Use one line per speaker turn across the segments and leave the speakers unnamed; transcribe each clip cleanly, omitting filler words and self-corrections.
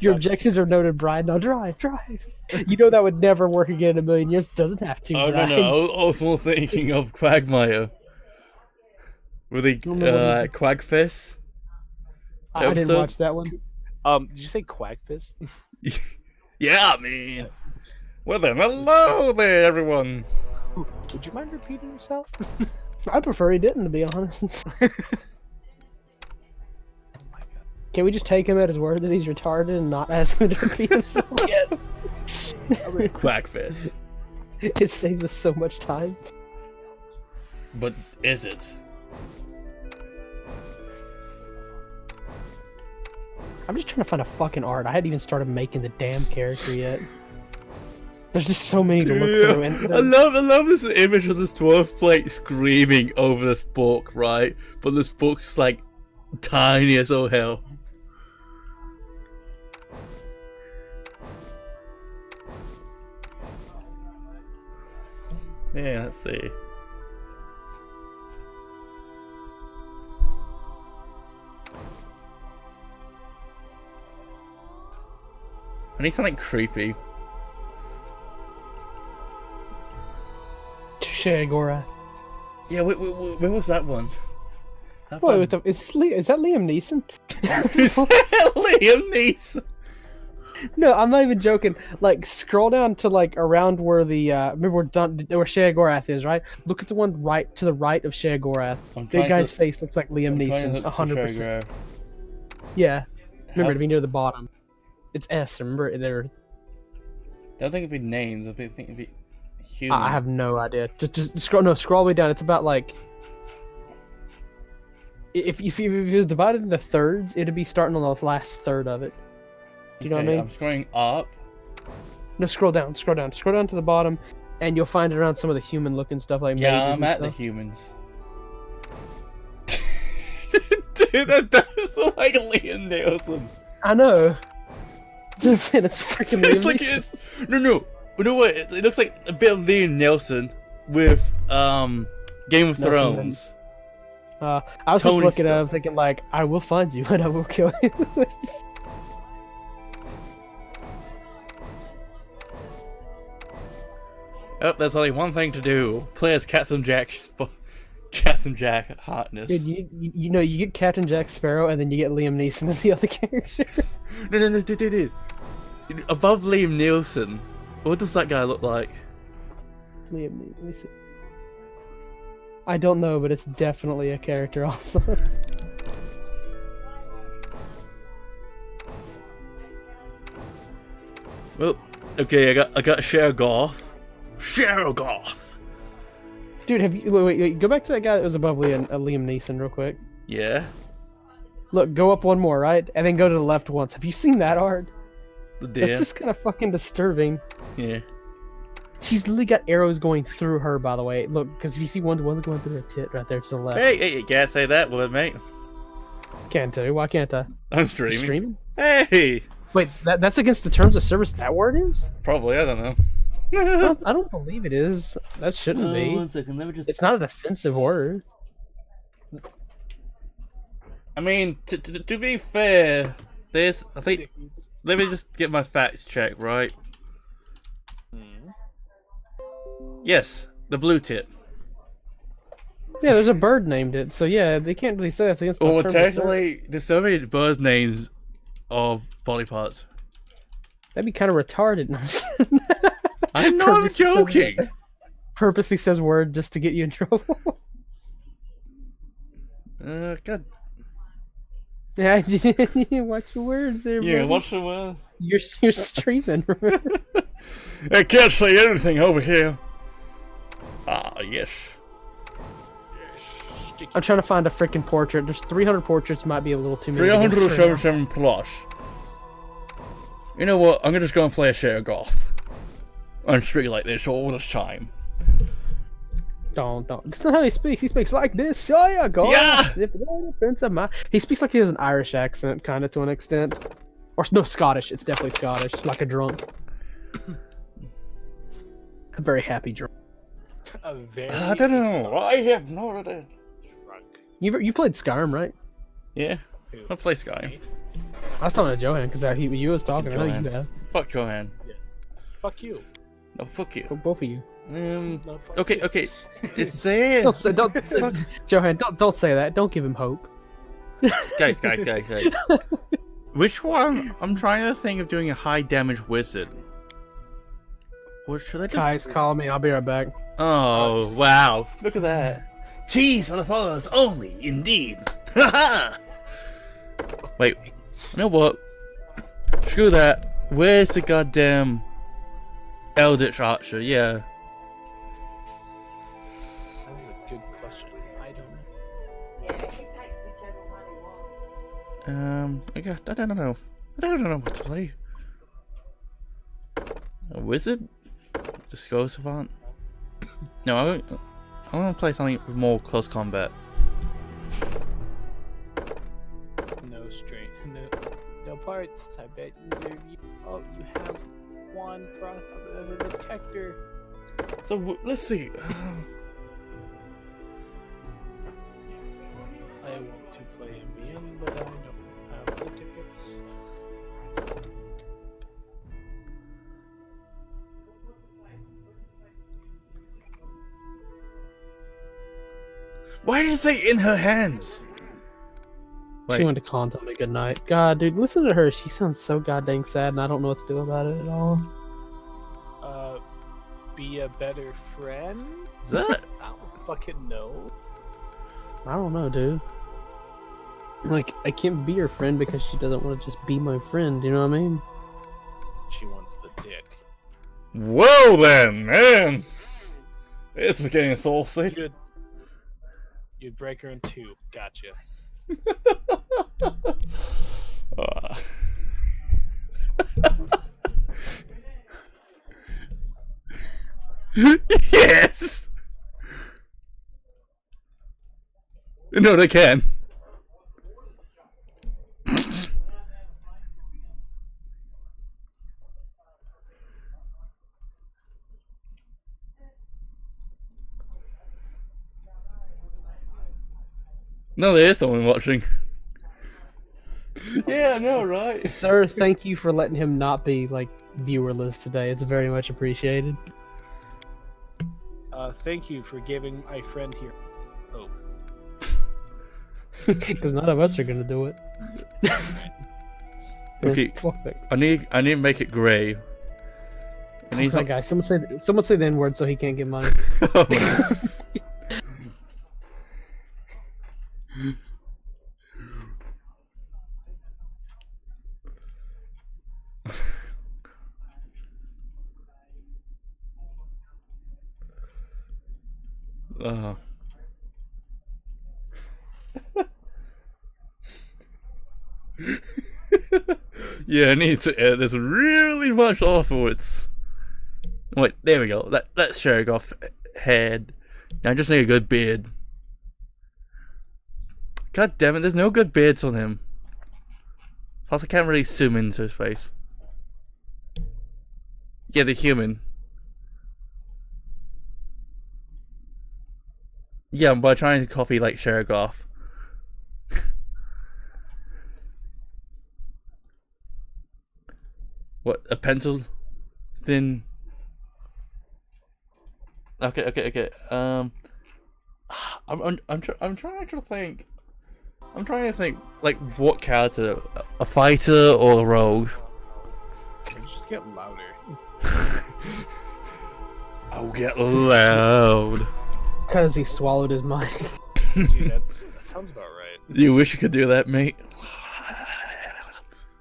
Your objections are noted, Brian. Now drive. You know that would never work again in a million years. Doesn't have to,
Oh,
Brian.
no. I was more thinking of Quagmire. With the Quagfest
I didn't
episode.
watch that one.
Did you say Quackfist?
Yeah, man. Well then, hello there, everyone.
Would you mind repeating yourself?
I prefer he didn't, to be honest. Can we just take him at his word that he's retarded and not ask him to repeat himself?
Yes.
Quagfest.
It saves us so much time.
But is it?
I'm just trying to find a fucking art. I hadn't even started making the damn character yet. There's just so many to look through. And
I love this image of this dwarf plate screaming over this book, right? But this book's like tiny as all hell. Yeah, let's see. I need something creepy.
Sheagorath.
Yeah, where was that one?
Wait, is that Liam Neeson?
Is that Liam Neeson?
No, I'm not even joking. Like, scroll down to like around where the remember where Sheagorath is, right? Look at the one right to the right of Sheagorath. The guy's face looks like Liam Neeson, 100%. Yeah, remember to be near the bottom. It's S. Remember there.
I don't think it'd be names. I think it'd be human.
I have no idea. Just scroll. No, scroll way down. It's about like if it was divided into thirds, it'd be starting on the last third of it. Do you know what I mean?
I'm scrolling up.
No, scroll down to the bottom, and you'll find it around some of the human-looking stuff like
yeah, I'm at the humans. Dude, that does look like Liam Neeson.
I know. Just saying, it's freaking Liam
Like
Neeson.
No. You know what? It looks like a bit of Liam Neeson with Game of Thrones.
I was just looking at him thinking like, I will find you and I will kill you.
Oh, there's only one thing to do. Play as Captain Jack Harkness.
Dude, you know, you get Captain Jack Sparrow and then you get Liam Neeson as the other character.
No, dude. Above Liam Neeson, what does that guy look like?
Liam Neeson. I don't know, but it's definitely a character also.
Well, okay, I got Sheagoth.
Dude, have you wait, go back to that guy that was above Liam Neeson real quick.
Yeah.
Look, go up one more, right? And then go to the left once. Have you seen that art?
The
It's just kind of fucking disturbing.
Yeah.
She's literally got arrows going through her, by the way. Look, because if you see one's going through her tit right there to the left.
Hey, you can't say that, will it, mate?
Can't tell you. Why can't I?
I'm streaming.
Streaming?
Hey!
Wait, that's against the terms of service that word is?
Probably, I don't know.
I don't believe it is. That shouldn't be.
1 second, let me just...
It's not an offensive word.
I mean, to be fair, this... I think... Let me just get my facts checked, right? Yes, the blue tit.
Yeah, there's a bird named it, so yeah, they can't really say that's against the
Well,
terms of service.
technically, there's so many bird names of body parts.
That'd be kind of retarded. No, I'm just kidding.
I'm not joking!
Purposely says word just to get you in trouble.
God.
Yeah, watch your words there,
Yeah,
bro.
watch the word.
You're streaming, remember?
I can't say anything over here. Ah, yes.
I'm trying to find a freaking portrait. There's 300 portraits, might be a little too many.
377 plus. You know what? I'm gonna just go and play a Sheagoth. I'm speaking like this all the time.
Don't. That's not how he speaks. He speaks like this. Oh yeah, go.
Yeah!
He speaks like he has an Irish accent, kind of to an extent. Or no, Scottish. It's definitely Scottish, like a drunk. A very happy drunk.
A very
I don't know. I have no idea.
drunk.
You played Skyrim, right?
Yeah, I play Skyrim.
I was talking to Johan because you was talking. I know
Johan.
you have.
Fuck Johan.
Yes. Fuck you.
No, fuck you.
Both of you.
No, fuck
Okay,
you.
okay. It's there.
Don't say, don't, Johan. Don't say that. Don't give him hope.
Guys. Which one? I'm trying to think of doing a high damage wizard. Or should I just...
Guys, call me. I'll be right back.
Oh, wow. Look at that. Cheese for the followers only, indeed. Haha! Wait, you know what? Screw that. Where's the goddamn Eldritch Archer? Yeah.
That's a good question. I don't know.
Yeah, he takes whichever one he wants.
I don't know. I don't know what to play. A wizard? The Skull Savant? No, I want to play something with more close combat.
No straight. No parts. I bet you have one crossed up as a detector.
So let's see.
I want to play MBM, but I don't have the tickets.
Why did you say in her hands?
She went to call and tell me good night. God, dude, listen to her. She sounds so goddamn sad, and I don't know what to do about it at all.
Be a better friend?
Is that?
I don't fucking know.
I don't know, dude. Like, I can't be her friend because she doesn't want to just be my friend. You know what I mean?
She wants the dick.
Well then, man. This is getting saucy.
You'd break her in two. Gotcha.
Yes. No, they can. No, there is someone watching. Yeah, I know, right?
Sir, thank you for letting him not be, like, viewerless today. It's very much appreciated.
Thank you for giving my friend here hope.
Because none of us are gonna do it.
Okay,
Fuck that.
I need to make it grey. And
Fuck that guy. Someone say the N-word so he can't get money.
Yeah, I need to edit this really much afterwards. Wait, there we go. That's showing off head. Now I just need a good beard. God damn it, there's no good beards on him. Plus I can't really zoom into his face. Yeah, the human. Yeah, by trying to copy like Sherigoff. What, a pencil thin? Okay. I'm trying to think. I'm trying to think like what character, a fighter or a rogue.
Just get louder.
I'll get loud.
Because he swallowed his mic.
Dude, that sounds about right.
You wish you could do that, mate.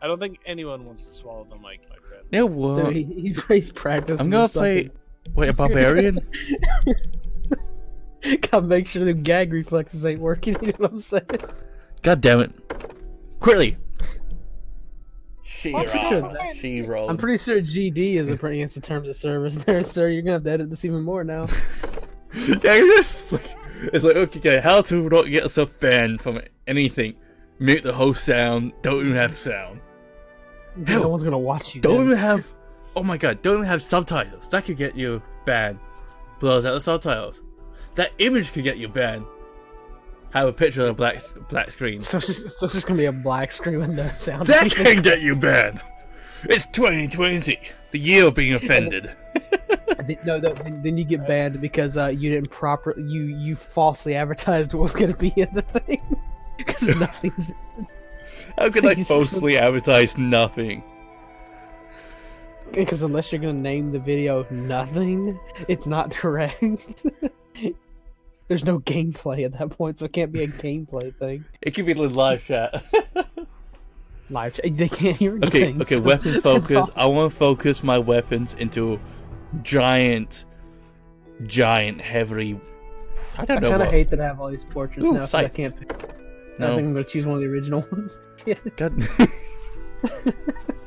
I don't think anyone wants to swallow the mic, my friend.
Yeah, what?
Dude, he's practicing.
I'm gonna play. Wait, a barbarian?
Gotta make sure the gag reflexes ain't working. You know what I'm saying?
God damn it! Quickly.
She
rolled.
I'm pretty sure GD is against the terms of service there, sir. You're gonna have to edit this even more now.
Yeah, it's like okay, how to not get yourself banned from anything. Mute the whole sound. Don't even have sound. Hell,
no one's gonna watch you.
Don't even have. Oh my god! Don't even have subtitles. That could get you banned. Blurs out the subtitles. That image could get you banned. have a picture of a black screen.
So it's just gonna be a black screen with no sound.
That can get you banned. It's 2020, the year of being offended.
No, then you get banned because you didn't you falsely advertised what was gonna be in the thing. Because nothing's.
How could I falsely advertise nothing?
Because unless you're gonna name the video nothing, it's not direct. There's no gameplay at that point, so it can't be a gameplay thing.
It could be a live chat.
Live chat, they can't hear anything.
Okay,
so
weapon focus.
awesome.
I want to focus my weapons into giant, heavy. I don't know.
I kind of
what.
hate that I have all these portraits
Ooh,
now, so I
scythe.
can't pick.
No.
I think I'm gonna choose one of the original ones.
God.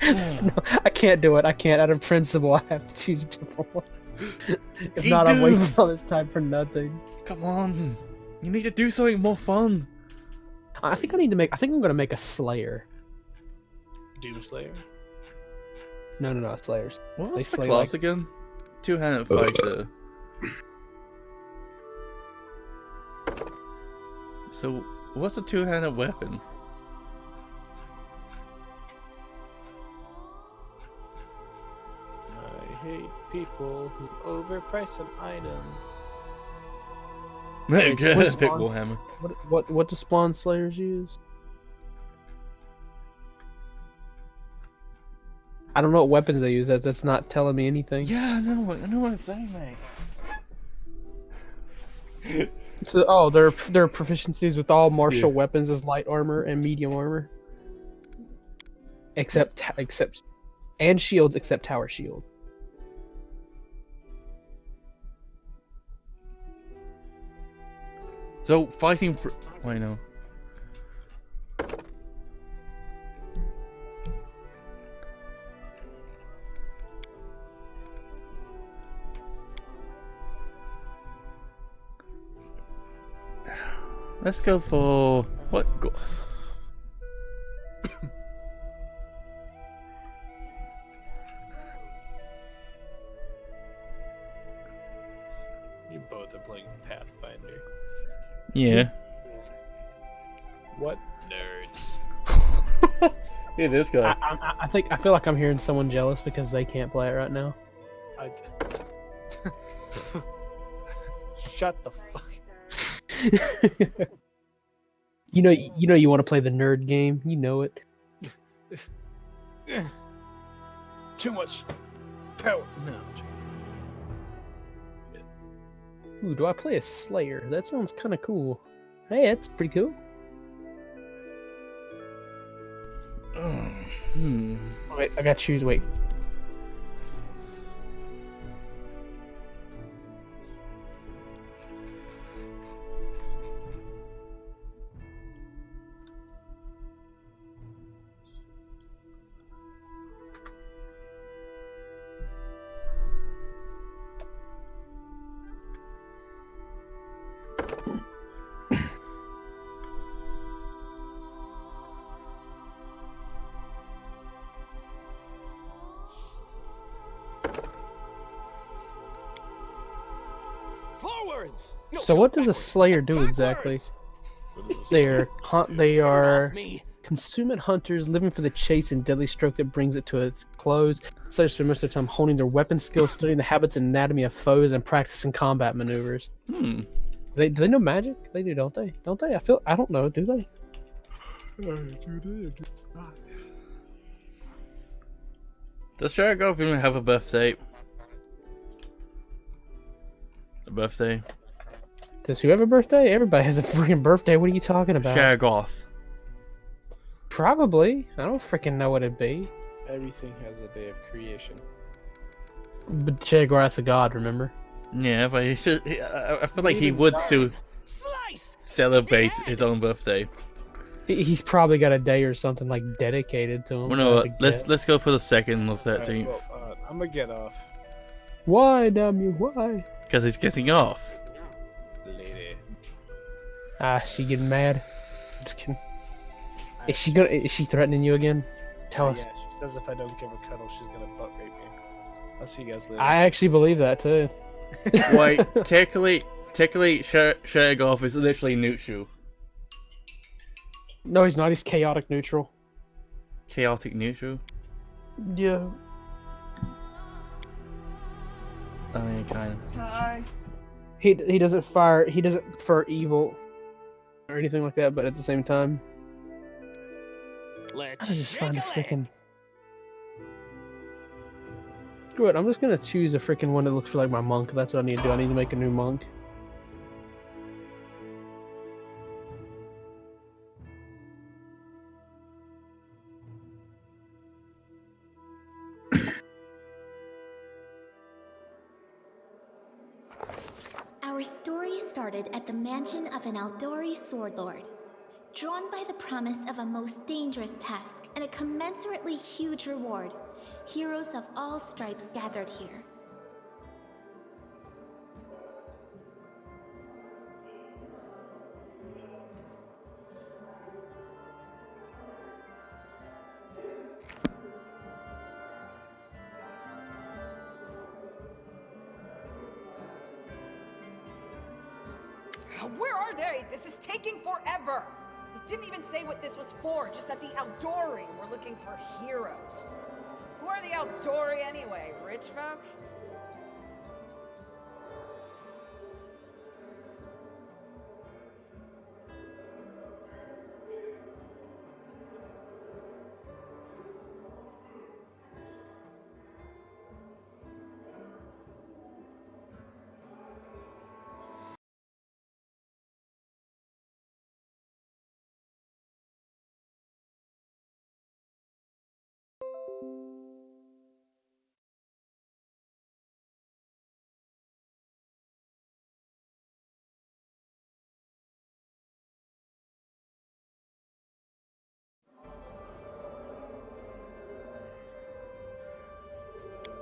No, I can't do it. I can't. Out of principle, I have to choose a different one. If
You
not, I'm
do.
wasting all this time for nothing.
Come on, you need to do something more fun.
I think I need to make. I think I'm gonna make a Slayer.
Doomslayer.
No, Slayers.
What
They
was the
slay,
class
like-
again? Two-handed fighter. So, what's a two-handed weapon?
I hate people who overprice an item.
There,
Wait, what is
pick
spawns?
Warhammer.
What do spawn Slayers use? I don't know what weapons they use. That's not telling me anything.
Yeah, I know what I'm saying, mate.
So, their proficiencies with all martial weapons is light armor and medium armor, except and shields except tower shield.
So, fighting. Wait, no. Let's go for what?
You both are playing Pathfinder.
Yeah.
What nerds?
Yeah, this guy.
I feel like I'm hearing someone jealous because they can't play it right now.
Shut the fuck.
you want to play the nerd game. You know it.
Too much power. No. I'm joking.
Ooh, do I play a Slayer? That sounds kind of cool. Hey, that's pretty cool. Wait, I gotta choose. Wait.
Forwards! No,
So what does a Slayer do exactly? They are consummate hunters living for the chase and deadly stroke that brings it to its close. Slayers spend most of their time honing their weapon skills, studying the habits and anatomy of foes, and practicing combat maneuvers. Do they know magic? They do, don't they? Don't they? I don't know. Do they?
Does Sharagoff even have a birthday? A birthday?
Does who have a birthday? Everybody has a freaking birthday. What are you talking about?
Sharagoff.
Probably. I don't freaking know what it'd be.
Everything has a day of creation.
But Che Guevara's a god, remember?
Yeah, but he should. I feel like he would still celebrate his own birthday.
He's probably got a day or something like dedicated to him.
Well, no,
I could
let's
guess.
go for the 2nd of
Alright,
13th
well, I'm gonna get off.
Why, damn you? Why?
because he's getting off.
Lady.
Ah, she getting mad. I'm just kidding. Is she threatening you again? Tell us.
Yeah, she says if I don't give her cuddle, she's gonna butt rape me. I'll see you guys later.
I actually believe that too.
Wait, technically, Sharagoff is literally neutral.
No, he's not. He's chaotic neutral.
Chaotic neutral?
Yeah.
I mean, kind of.
He doesn't fire. He doesn't prefer evil or anything like that. But at the same time,
Let's
I just find a
shake
freaking. Screw it. I'm just gonna choose a freaking one that looks like my monk. That's what I need to do. I need to make a new monk.
Our story started at the mansion of an Aldori sword lord. Drawn by the promise of a most dangerous task and a commensurately huge reward, heroes of all stripes gathered here.
Where are they? This is taking forever! It didn't even say what this was for, just that the Aldori were looking for heroes. Who are the Aldori anyway? Rich folk?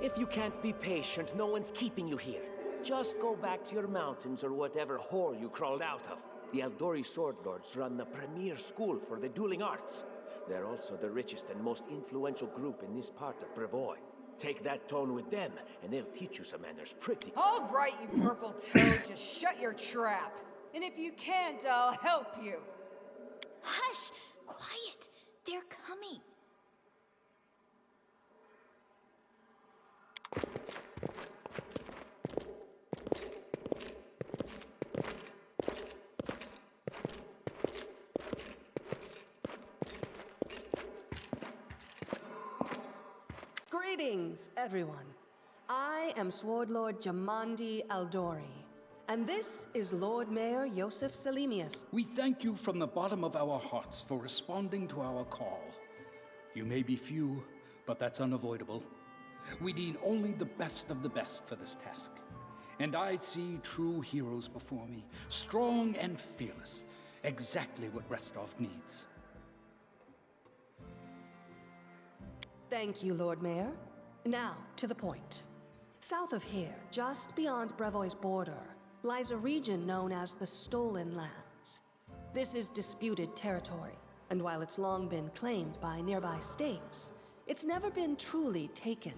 If you can't be patient, no one's keeping you here. Just go back to your mountains or whatever hole you crawled out of. The Aldori Sword Lords run the premier school for the dueling arts. They're also the richest and most influential group in this part of Brevoy. Take that tone with them, and they'll teach you some manners pretty.
All right, you purple toad, just shut your trap. And if you can't, I'll help you.
Hush! Quiet! They're coming.
Greetings, everyone. I am Sword Lord Jamandi Aldori, and this is Lord Mayor Yosef Salimius.
We thank you from the bottom of our hearts for responding to our call. You may be few, but that's unavoidable. We need only the best of the best for this task. And I see true heroes before me, strong and fearless, exactly what Restov needs.
Thank you, Lord Mayor. Now, to the point. South of here, just beyond Brevoy's border, lies a region known as the Stolen Lands. This is disputed territory, and while it's long been claimed by nearby states, it's never been truly taken.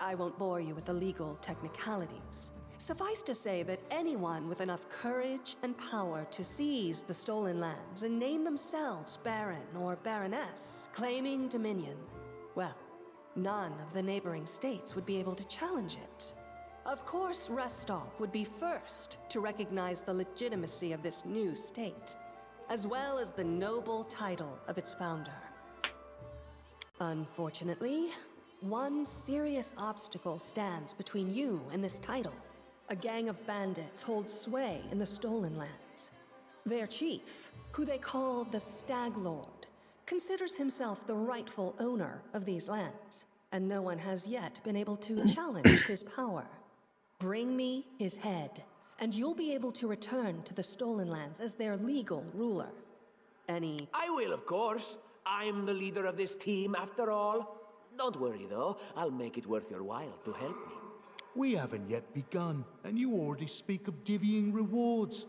I won't bore you with the legal technicalities. Suffice to say that anyone with enough courage and power to seize the Stolen Lands and name themselves Baron or Baroness, claiming dominion, well, none of the neighboring states would be able to challenge it. Of course, Restov would be first to recognize the legitimacy of this new state, as well as the noble title of its founder. Unfortunately, one serious obstacle stands between you and this title. A gang of bandits holds sway in the Stolen Lands. Their chief, who they call the Stag Lord, considers himself the rightful owner of these lands, and no one has yet been able to challenge his power. Bring me his head, and you'll be able to return to the Stolen Lands as their legal ruler. Any...
I will, of course. I'm the leader of this team, after all. Don't worry, though. I'll make it worth your while to help me.
We haven't yet begun, and you already speak of divvying rewards.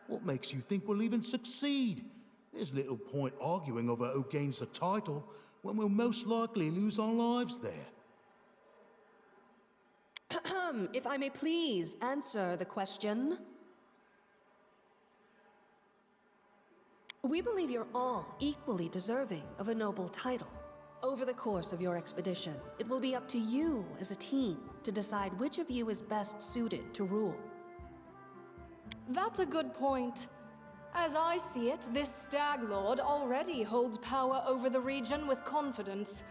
What makes you think we'll even succeed? There's little point arguing over who gains the title when we'll most likely lose our lives there.
If I may please answer the question. We believe you're all equally deserving of a noble title. Over the course of your expedition, it will be up to you as a team to decide which of you is best suited to rule.
That's a good point. As I see it, this Stag Lord already holds power over the region with confidence.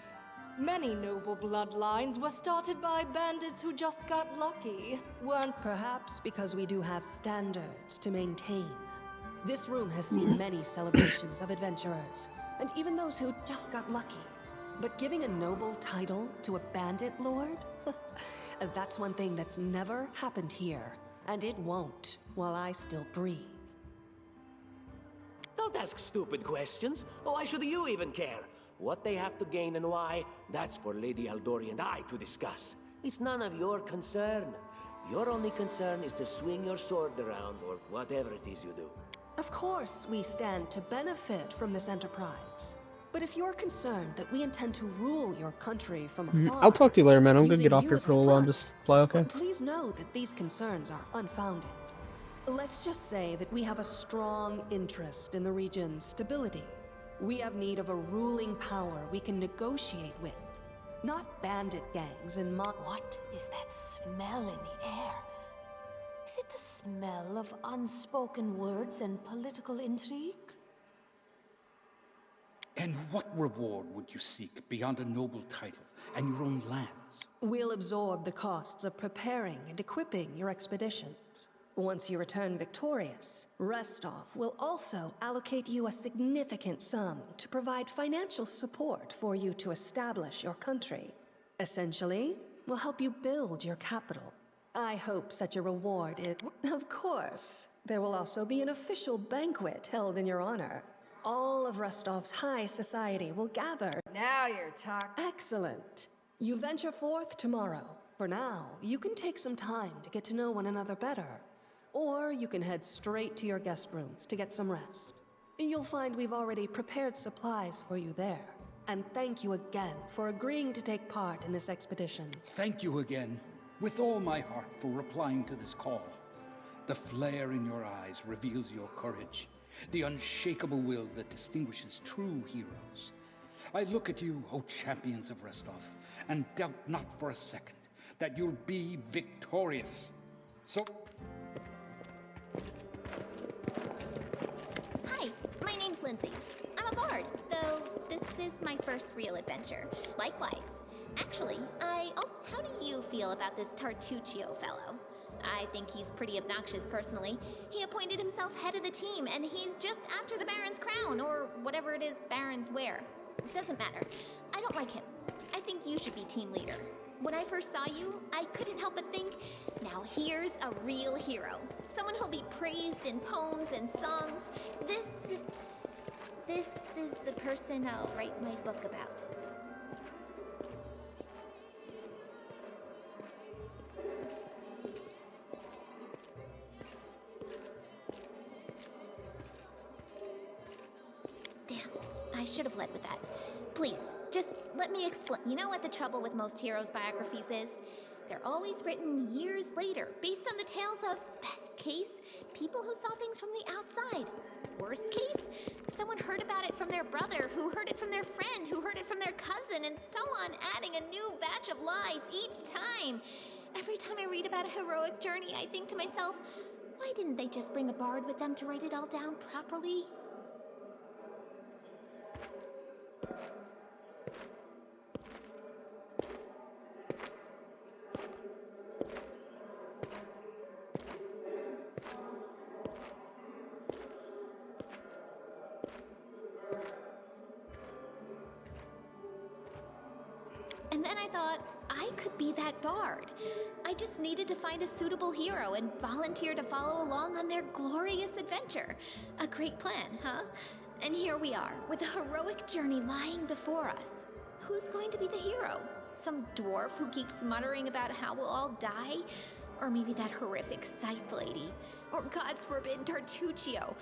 Many noble bloodlines were started by bandits who just got lucky, weren't...
Perhaps because we do have standards to maintain. This room has seen many celebrations of adventurers, and even those who just got lucky. But giving a noble title to a bandit lord? That's one thing that's never happened here, and it won't while I still breathe.
Don't ask stupid questions. Why should you even care? What they have to gain and why, that's for Lady Aldori and I to discuss. It's none of your concern. Your only concern is to swing your sword around or whatever it is you do.
Of course, we stand to benefit from this enterprise. But if you're concerned that we intend to rule your country from afar...
I'll talk to you later, man. I'm gonna get off
using
here
you
for a
as
little while and
front,
just play, okay?
Please know that these concerns are unfounded. Let's just say that we have a strong interest in the region's stability. We have need of a ruling power we can negotiate with, not bandit gangs and
What is that smell in the air? Is it the smell of unspoken words and political intrigue?
And what reward would you seek beyond a noble title and your own lands?
We'll absorb the costs of preparing and equipping your expeditions. Once you return victorious, Restov will also allocate you a significant sum to provide financial support for you to establish your country. Essentially, we'll help you build your capital. I hope such a reward is... Of course, there will also be an official banquet held in your honor. All of Rostov's high society will gather.
Now you're talking.
Excellent. You venture forth tomorrow. For now, you can take some time to get to know one another better. Or you can head straight to your guest rooms to get some rest. You'll find we've already prepared supplies for you there. And thank you again for agreeing to take part in this expedition.
Thank you again, with all my heart, for replying to this call. The flare in your eyes reveals your courage, the unshakable will that distinguishes true heroes. I look at you, O champions of Restov, and doubt not for a second that you'll be victorious. So...
Hi, my name's Lindsay. I'm a bard, though this is my first real adventure. Likewise. Actually, how do you feel about this Tartuccio fellow? I think he's pretty obnoxious personally. He appointed himself head of the team, and he's just after the Baron's crown, or whatever it is barons wear. It doesn't matter. I don't like him. I think you should be team leader. When I first saw you, I couldn't help but think, now here's a real hero. Someone who'll be praised in poems and songs. This is the person I'll write my book about. Damn, I should have led with that. Please, just let me explain. You know what the trouble with most heroes' biographies is? They're always written years later, based on the tales of, best case, people who saw things from the outside. Worst case, someone heard about it from their brother, who heard it from their friend, who heard it from their cousin, and so on, adding a new batch of lies each time. Every time I read about a heroic journey, I think to myself, why didn't they just bring a bard with them to write it all down properly? And then I thought, I could be that bard. I just needed to find a suitable hero and volunteer to follow along on their glorious adventure. A great plan, huh? And here we are, with a heroic journey lying before us. Who's going to be the hero? Some dwarf who keeps muttering about how we'll all die? Or maybe that horrific scythe lady? Or, God's forbid, Tartuccio?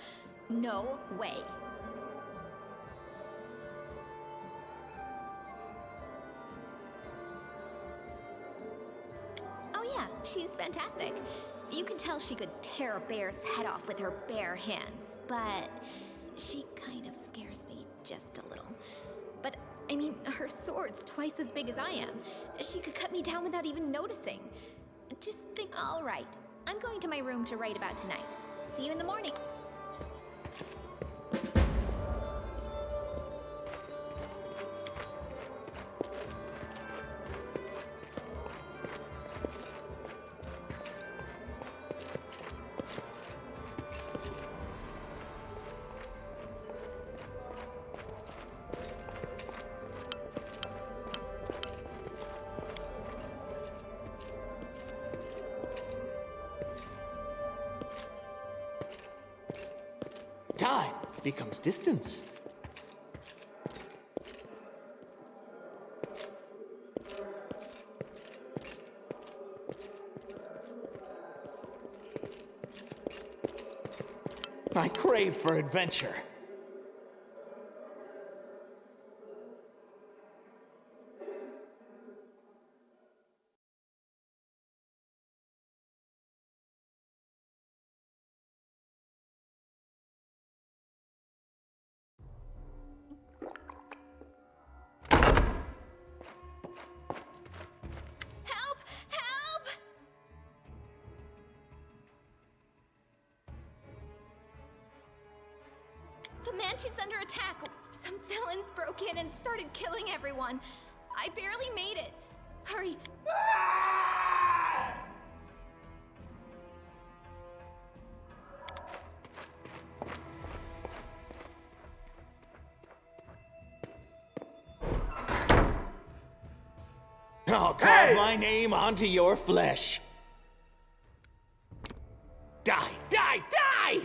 No way. Yeah, she's fantastic. You can tell she could tear a bear's head off with her bare hands, but She kind of scares me just a little. But, I mean, her sword's twice as big as I am. She could cut me down without even noticing. Just think, all right. I'm going to my room to write about tonight. See you in the morning.
Time becomes distance. I crave for adventure.
Help! Help! The mansion's under attack. Some villains broke in and started killing everyone. I barely made it. Hurry.
I'll carve my name onto your flesh. Die, die, die!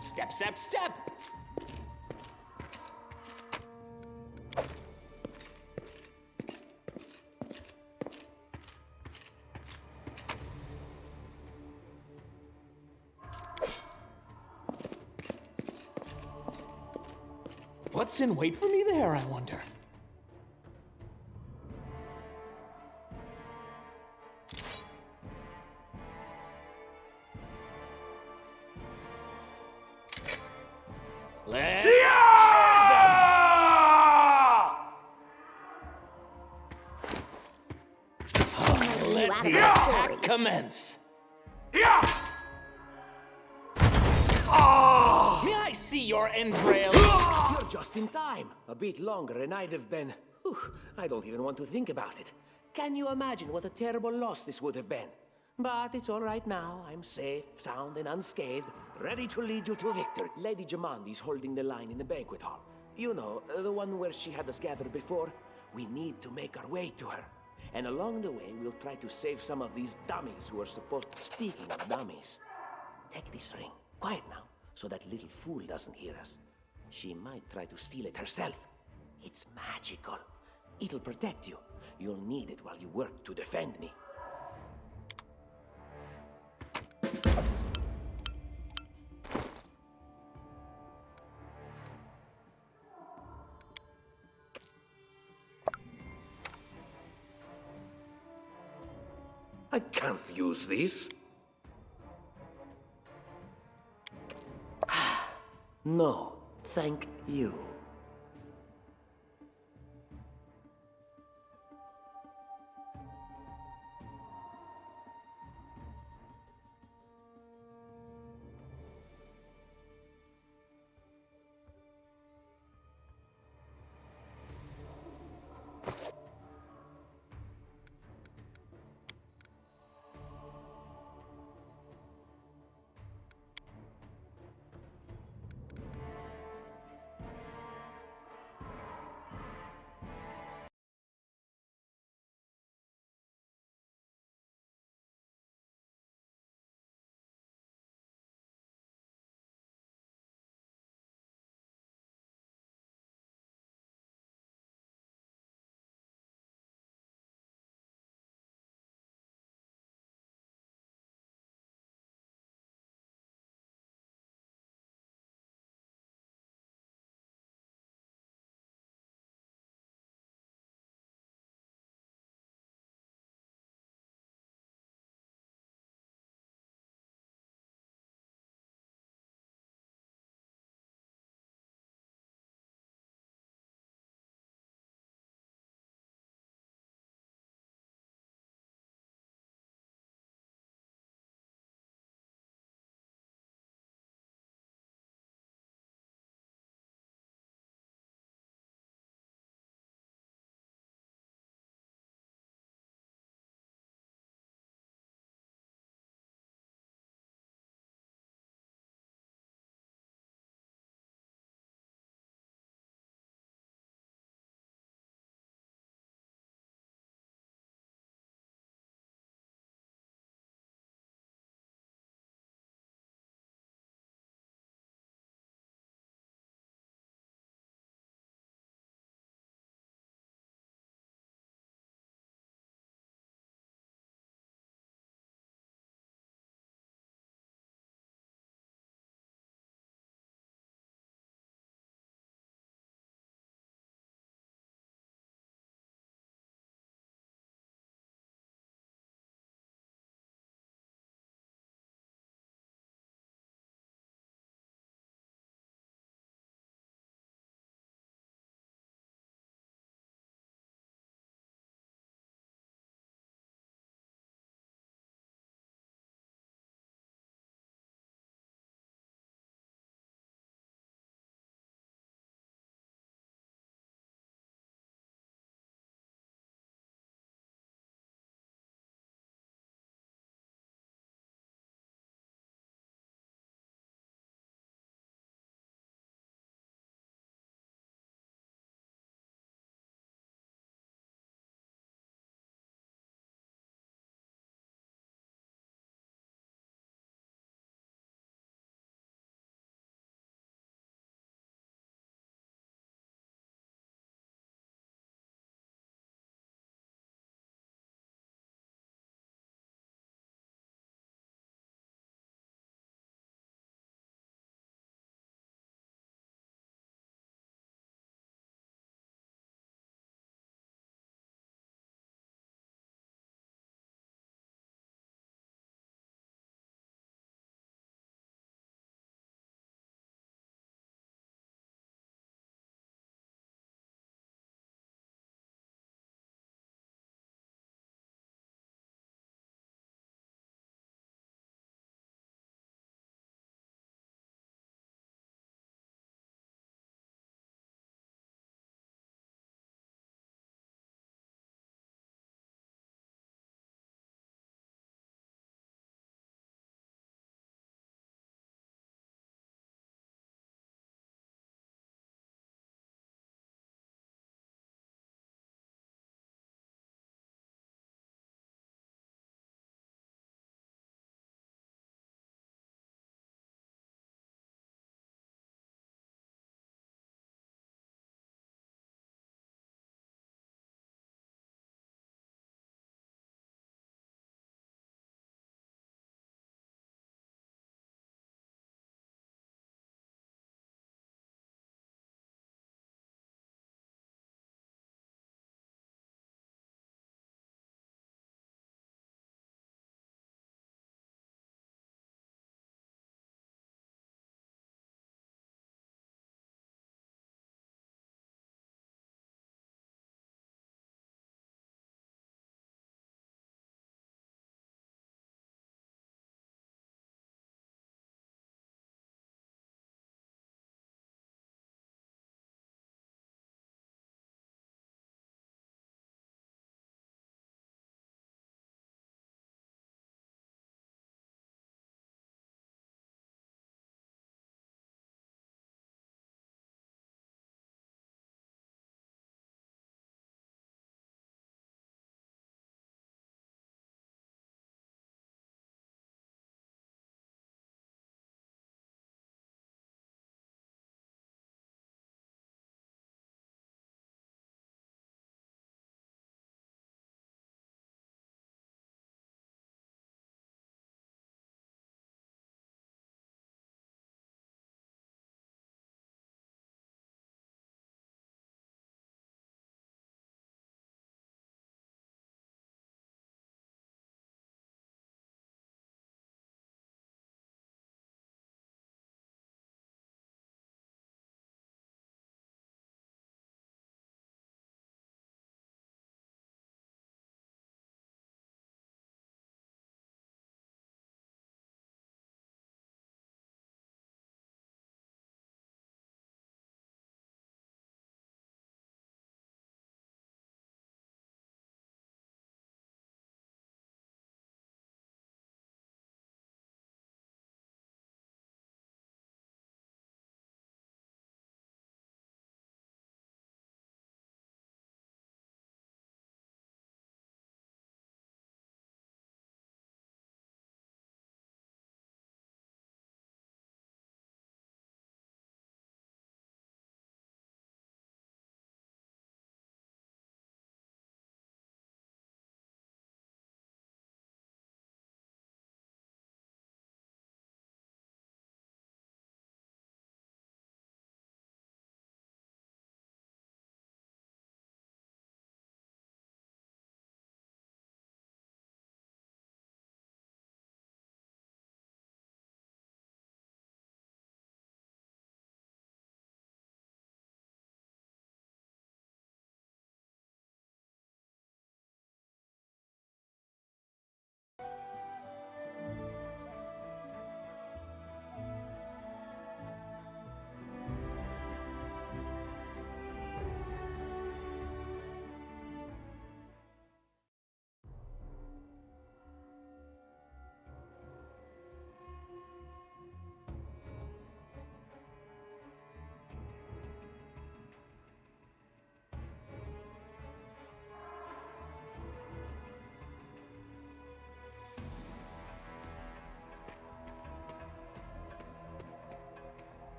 Step, step, step! What's in wait for me there, I wonder? Let's shred them! Let the attack commence. May I see your entrails?
You're just in time. A bit longer and I'd have been... Whew, I don't even want to think about it. Can you imagine what a terrible loss this would have been? But it's all right now. I'm safe, sound, and unscathed, ready to lead you to victory. Lady Jamandi's holding the line in the banquet hall. You know, the one where she had us gathered before. We need to make our way to her. And along the way, we'll try to save some of these dummies who are supposed to... Speaking of dummies, take this ring. Quiet now, so that little fool doesn't hear us. She might try to steal it herself. It's magical. It'll protect you. You'll need it while you work to defend me. I can't use this. No, thank you.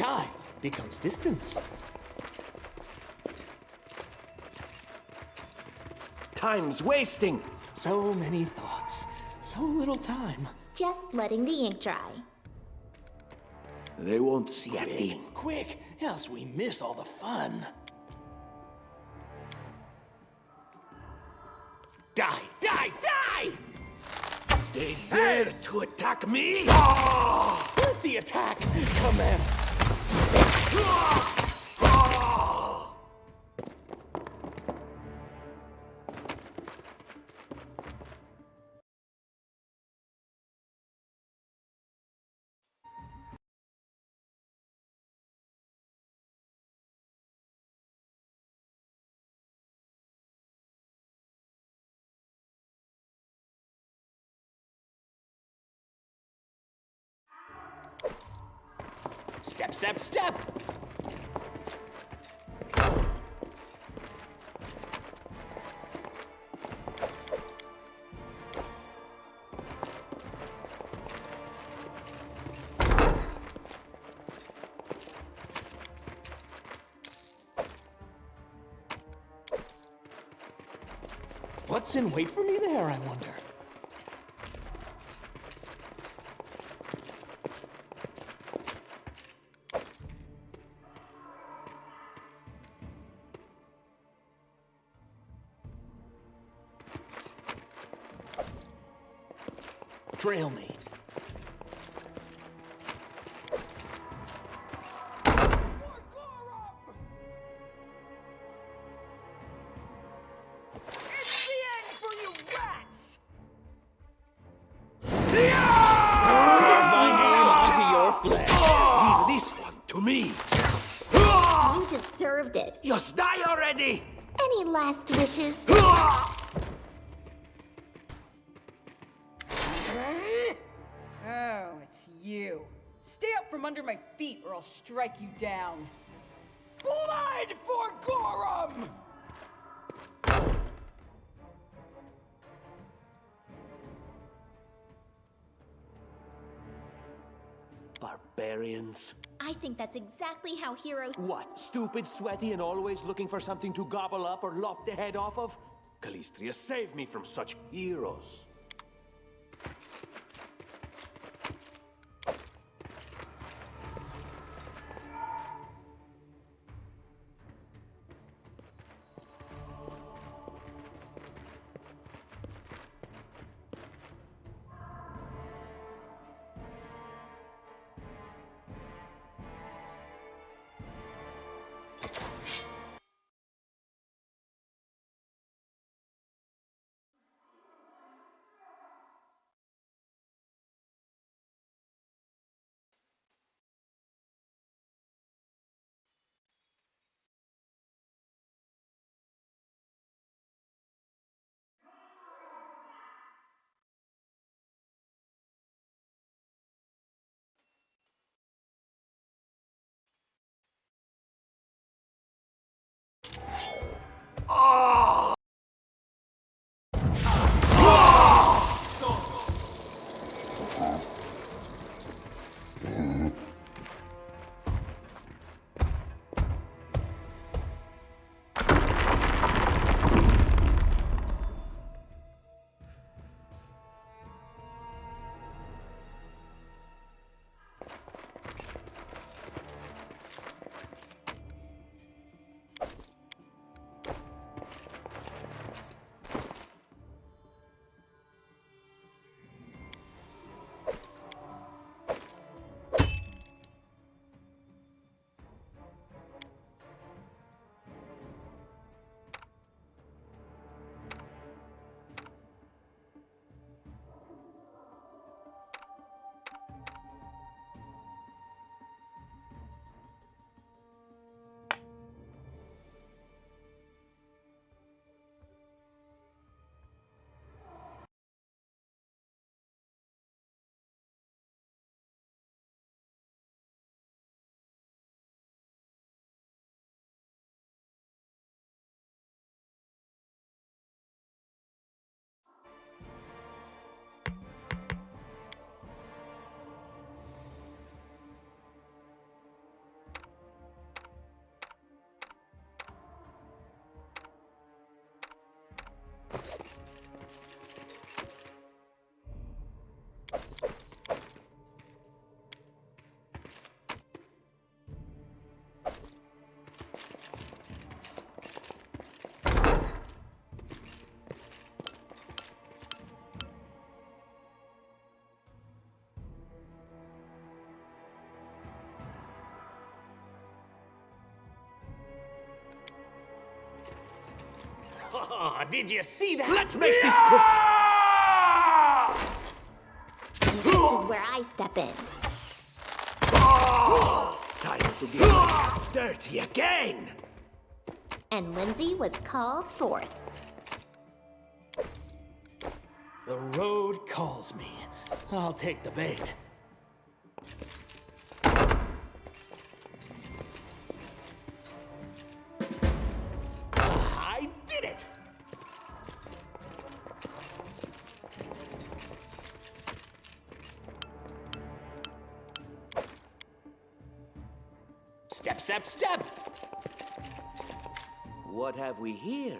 time becomes distance.
Time's wasting.
So many thoughts, so little time.
Just letting the ink dry.
They won't see a thing.
Quick, else we miss all the fun. Die, die, die!
They dare to attack me?
Let the attack commence. Step, step, step! What's in wait for me there, I wonder? Trail me.
It's the end for you rats!
Carve my name onto your flesh.
Leave this one to me.
You deserved it.
Just die already!
Any last wishes?
Oh, it's you. Stay up from under my feet or I'll strike you down. Blood for Gorum!
Barbarians.
I think that's exactly how heroes.
What, stupid, sweaty, and always looking for something to gobble up or lop the head off of? Calistria, save me from such heroes.
Oh, did you see that?
Let's make this quick!
This is where I step in.
Time to get dirty again!
And Lindsay was called forth.
The road calls me. I'll take the bait. I did it! Step, step, step!
What have we here?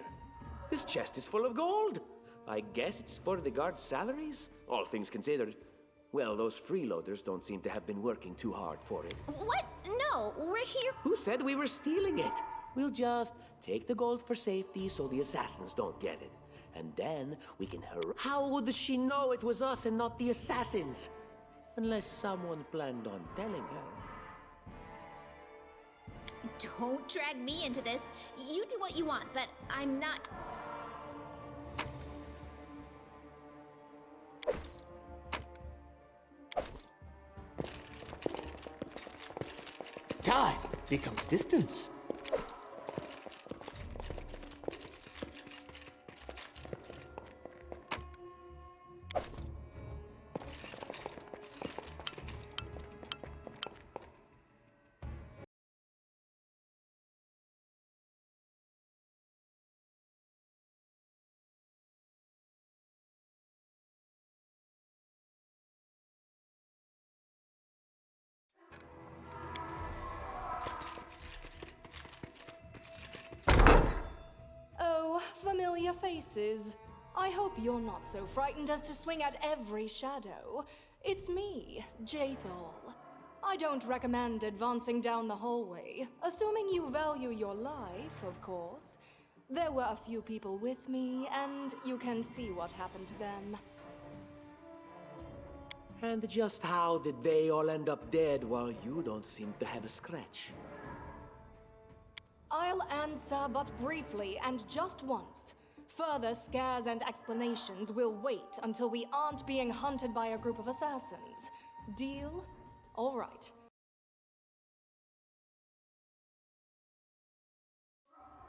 This chest is full of gold. I guess it's for the guards' salaries, all things considered. Well, those freeloaders don't seem to have been working too hard for it.
What? No, we're here.
Who said we were stealing it? We'll just take the gold for safety so the assassins don't get it. And then we can How would she know it was us and not the assassins? Unless someone planned on telling her.
Don't drag me into this. You do what you want, but I'm not.
Time becomes distance.
Oh, familiar faces. I hope you're not so frightened as to swing at every shadow. It's me, Jaethal. I don't recommend advancing down the hallway, assuming you value your life, of course. There were a few people with me, and you can see what happened to them.
And just how did they all end up dead while you don't seem to have a scratch?
I'll answer but briefly and just once. Further scares and explanations will wait until we aren't being hunted by a group of assassins. Deal? All right.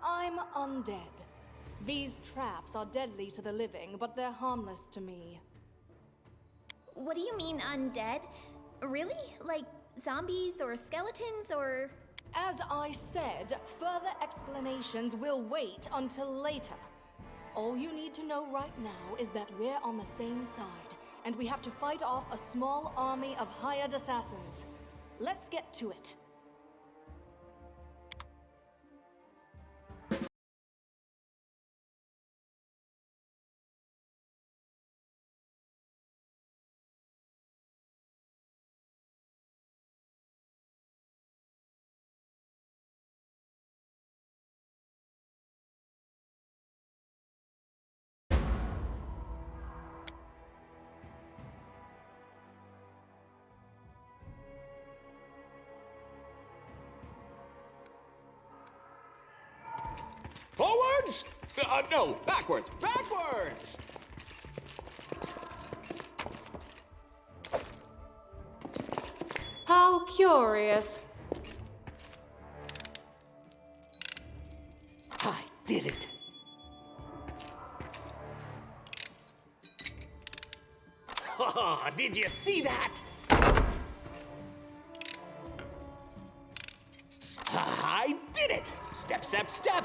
I'm undead. These traps are deadly to the living, but they're harmless to me.
What do you mean undead? Really? Like zombies or skeletons or...
As I said, further explanations will wait until later. All you need to know right now is that we're on the same side, and we have to fight off a small army of hired assassins. Let's get to it.
Forwards? No, backwards. Backwards!
How curious.
I did it. Oh, did you see that? I did it! Step, step, step!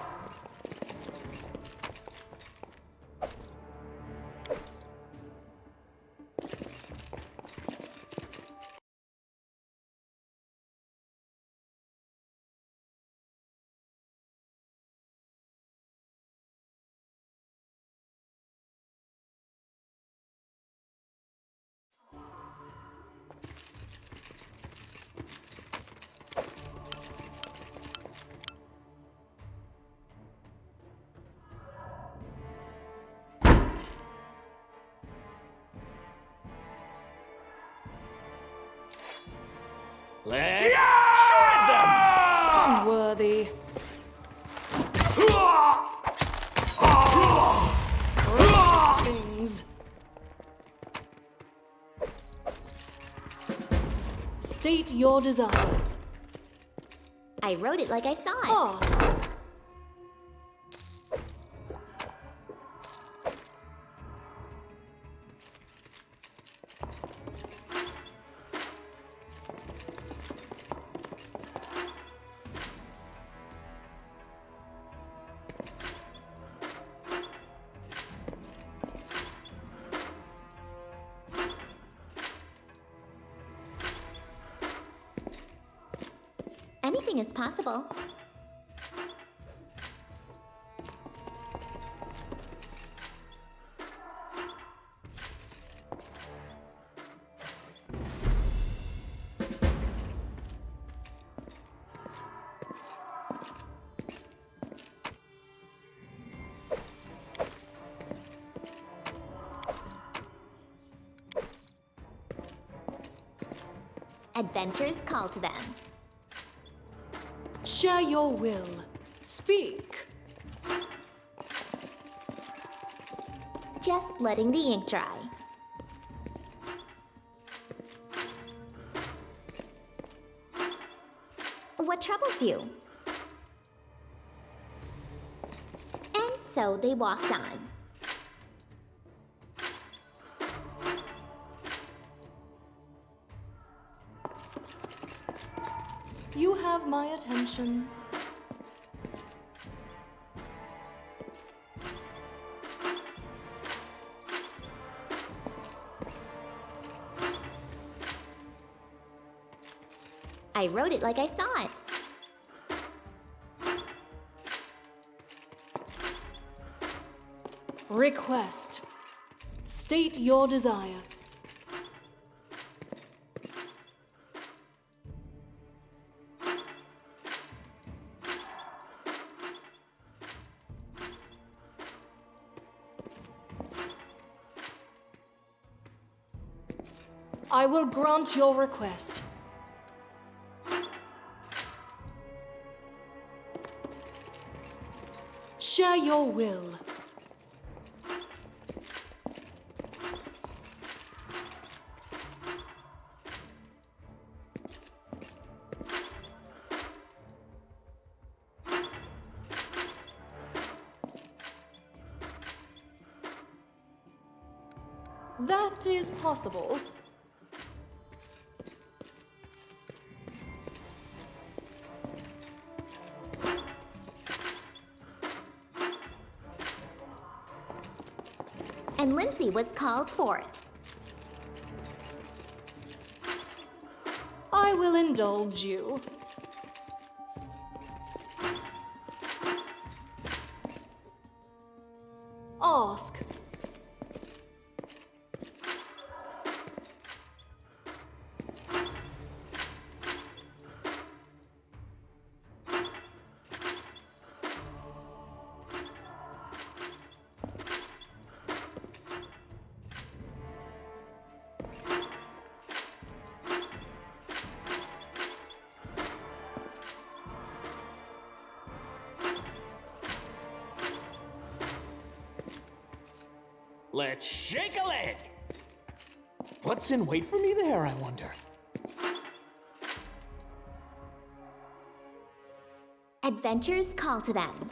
Let's shred them!
Unworthy. Things. State your desire.
I wrote it like I saw it.
Ask.
Anything is possible. Adventures call to them.
Share your will. Speak.
Just letting the ink dry. What troubles you? And so they walked on.
You have my attention.
I wrote it like I saw it.
Request. State your desire. I will grant your request. Share your will. That is possible.
And Lindsay was called forth.
I will indulge you. Ask.
Let's shake a leg! What's in wait for me there, I wonder?
Adventures call to them.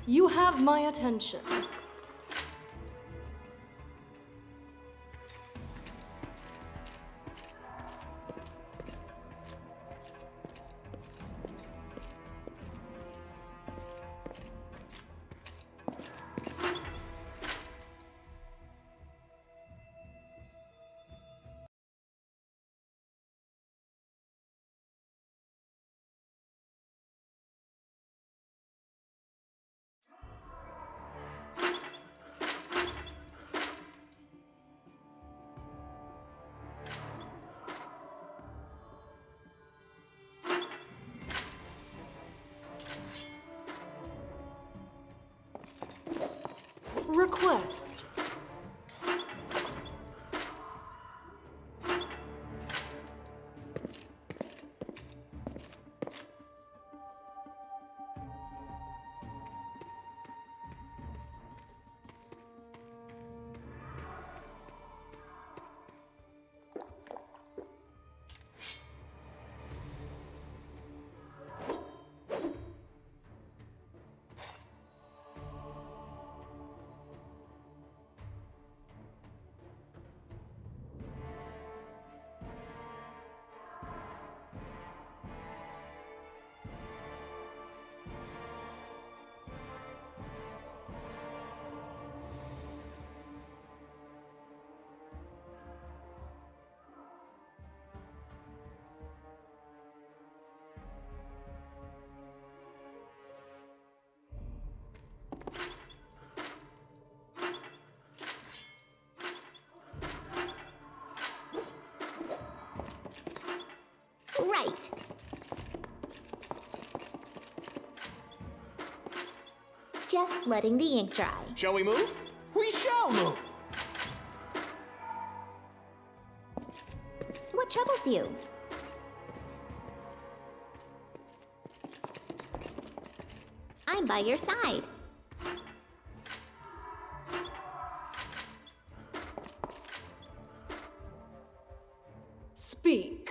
You have my attention.
right. Just letting the ink dry.
Shall we move? We shall move!
What troubles you? I'm by your side.
Speak.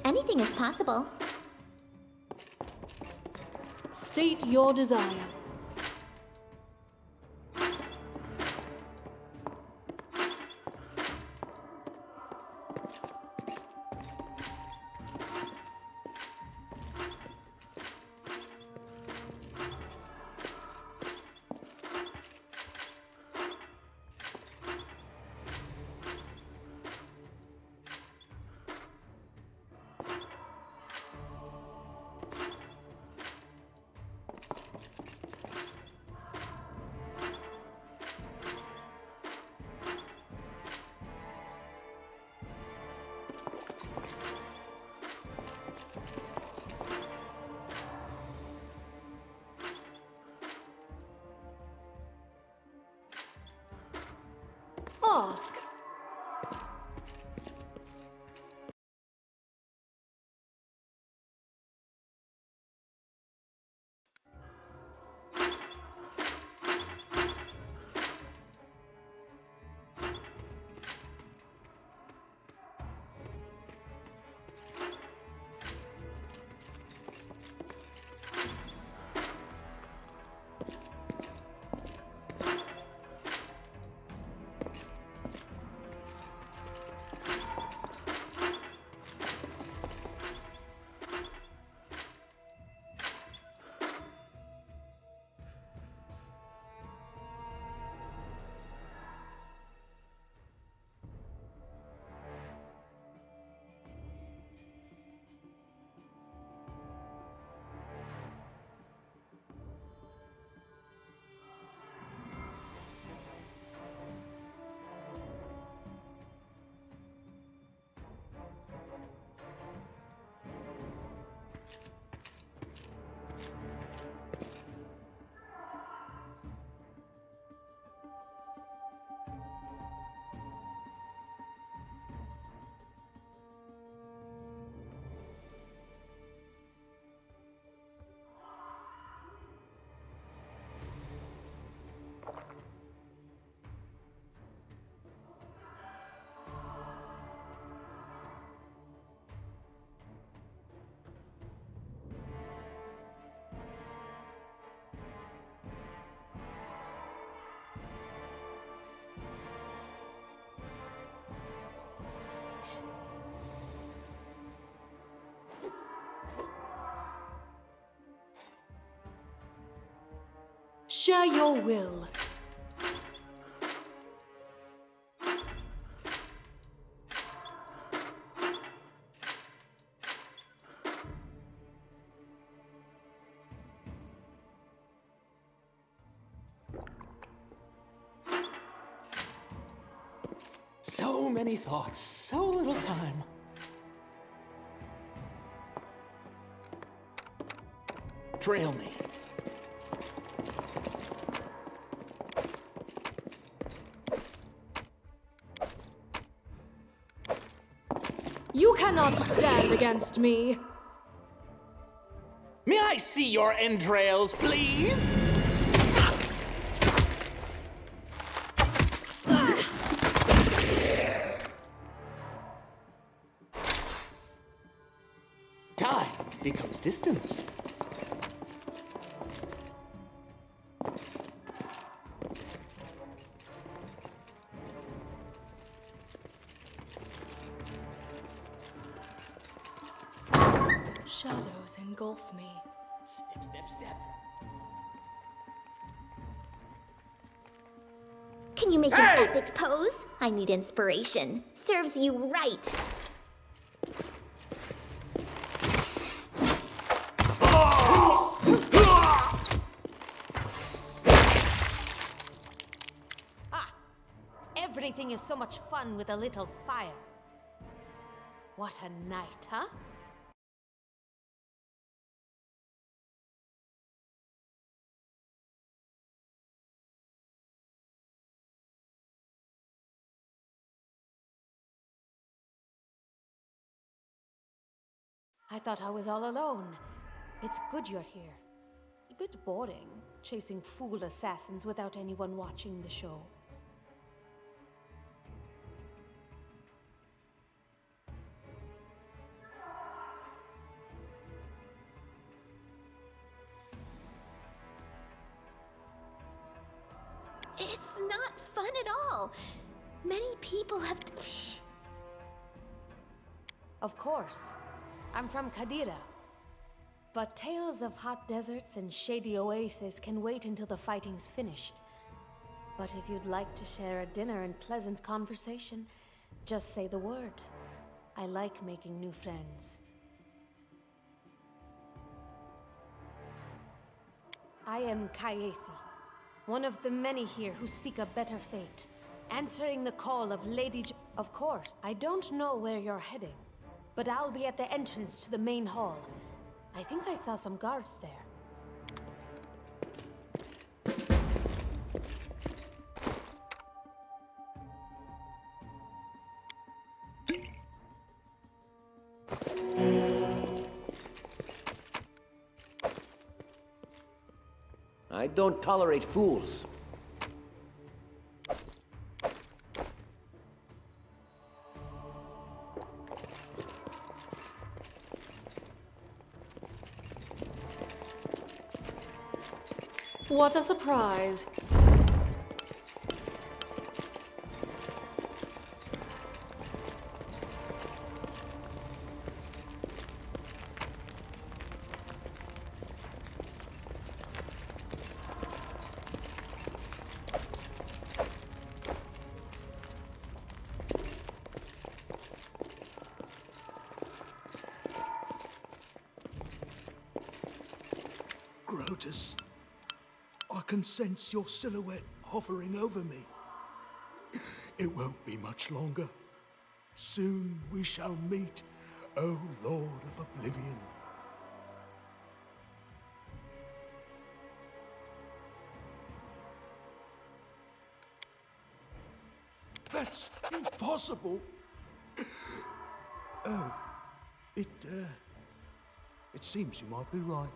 Anything is possible.
State your desire. Ask. Share your will.
So many thoughts, so little time. Trail me.
You cannot stand against me.
May I see your entrails, please? Time becomes distance.
Shadows engulf me.
Step, step, step.
Can you make an epic pose? I need inspiration. Serves you right.
is so much fun with a little fire. What a night, huh? I thought I was all alone. It's good you're here. A bit boring, chasing fool assassins without anyone watching the show.
It's not fun at all. Many people have.
Of course. I'm from Kadira. But tales of hot deserts and shady oases can wait until the fighting's finished. But if you'd like to share a dinner and pleasant conversation, just say the word. I like making new friends. I am Kayesi, one of the many here who seek a better fate, answering the call of Of course, I don't know where you're heading, but I'll be at the entrance to the main hall. I think I saw some guards there.
I don't tolerate fools.
What a surprise.
Grotus, I can sense your silhouette hovering over me. It won't be much longer. Soon we shall meet, O Lord of Oblivion. That's impossible. Oh, it seems you might be right.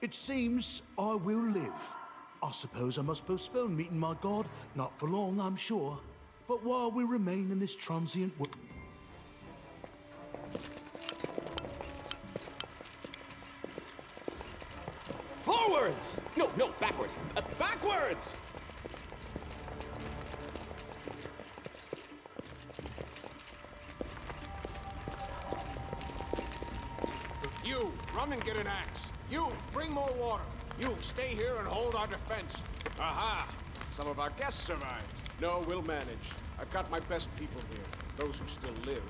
It seems I will live. I suppose I must postpone meeting my god. Not for long, I'm sure. But while we remain in this transient world.
Forwards! No, backwards. Backwards!
You, run and get an axe. You, bring more water. You, stay here and hold our defense. Aha! Some of our guests survived. No, we'll manage. I've got my best people here. Those who still live.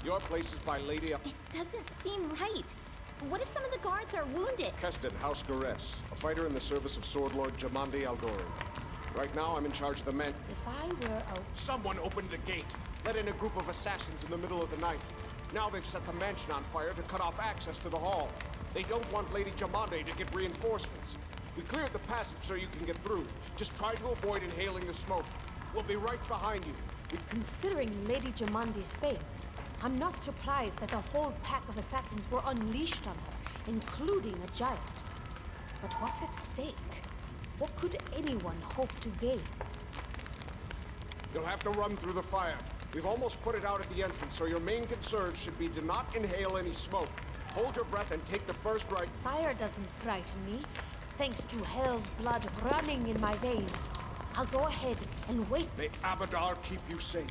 Your place is by Lady up.
It doesn't seem right. What if some of the guards are wounded?
Keston, House Gares, a fighter in the service of Sword Lord Jamandi Aldoran. Right now, I'm in charge of the men.
If I were a...
Someone opened the gate, let in a group of assassins in the middle of the night. Now they've set the mansion on fire to cut off access to the hall. They don't want Lady Jamande to get reinforcements. We cleared the passage so you can get through. Just try to avoid inhaling the smoke. We'll be right behind you.
Considering Lady Jamandi's fate, I'm not surprised that a whole pack of assassins were unleashed on her, including a giant. But what's at stake? What could anyone hope to gain?
You'll have to run through the fire. We've almost put it out at the entrance, so your main concern should be to not inhale any smoke. Hold your breath and take the first right.
Fire doesn't frighten me, thanks to hell's blood running in my veins. I'll go ahead and wait.
May Abadar keep you safe.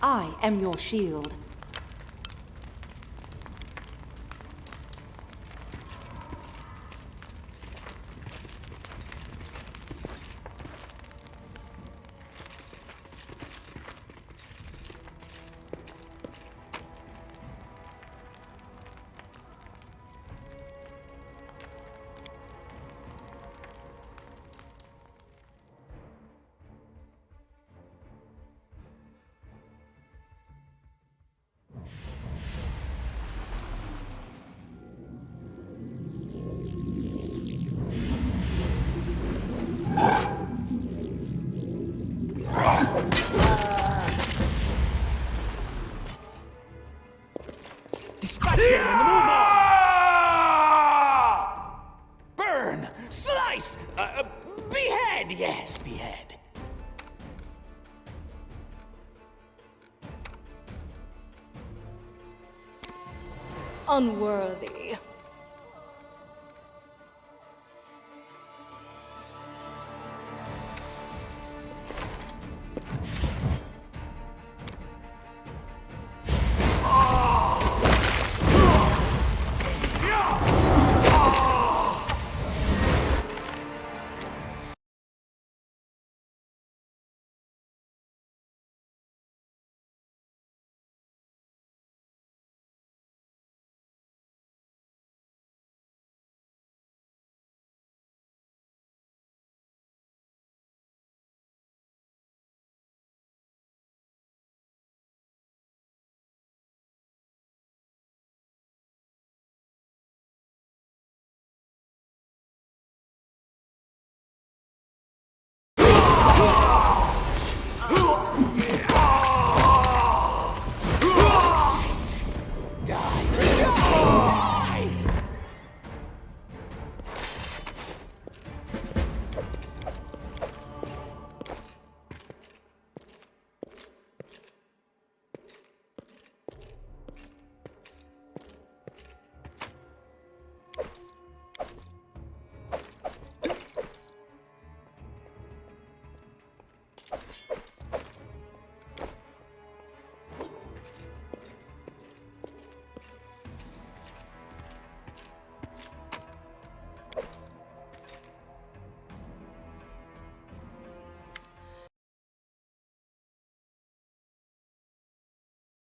I am your shield.
Dispatch them and move on! Burn! Slice! Behead! Yes, behead.
Unworthy.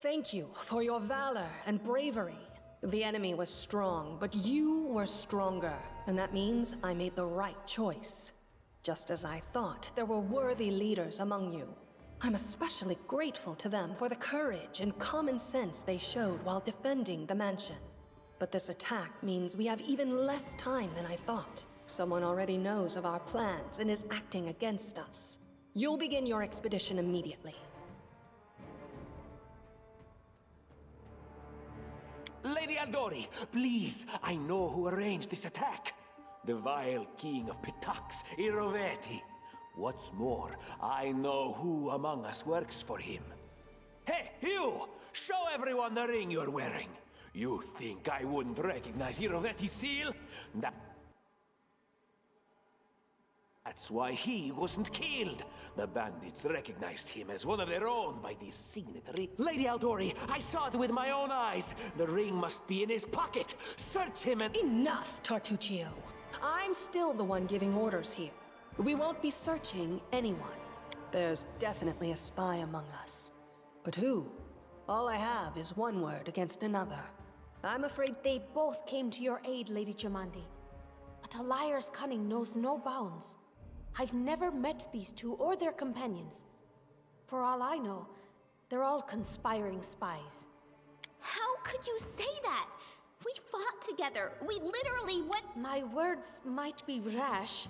Thank you for your valor and bravery. The enemy was strong, but you were stronger. And that means I made the right choice. Just as I thought, there were worthy leaders among you. I'm especially grateful to them for the courage and common sense they showed while defending the mansion. But this attack means we have even less time than I thought. Someone already knows of our plans and is acting against us. You'll begin your expedition immediately.
Lady Aldori, please, I know who arranged this attack. The vile king of Pitax, Iroveti. What's more, I know who among us works for him. Hey, you! Show everyone the ring you're wearing. You think I wouldn't recognize Iroveti's seal? That's why he wasn't killed. The bandits recognized him as one of their own by these signatory. Lady Aldori, I saw it with my own eyes. The ring must be in his pocket. Search him and—
Enough, Tartuccio. I'm still the one giving orders here. We won't be searching anyone. There's definitely a spy among us. But who? All I have is one word against another. I'm afraid
they both came to your aid, Lady Jamandi. But a liar's cunning knows no bounds. I've never met these two or their companions. For all I know, they're all conspiring spies.
How could you say that? We fought together. We literally went—
My words might be rash.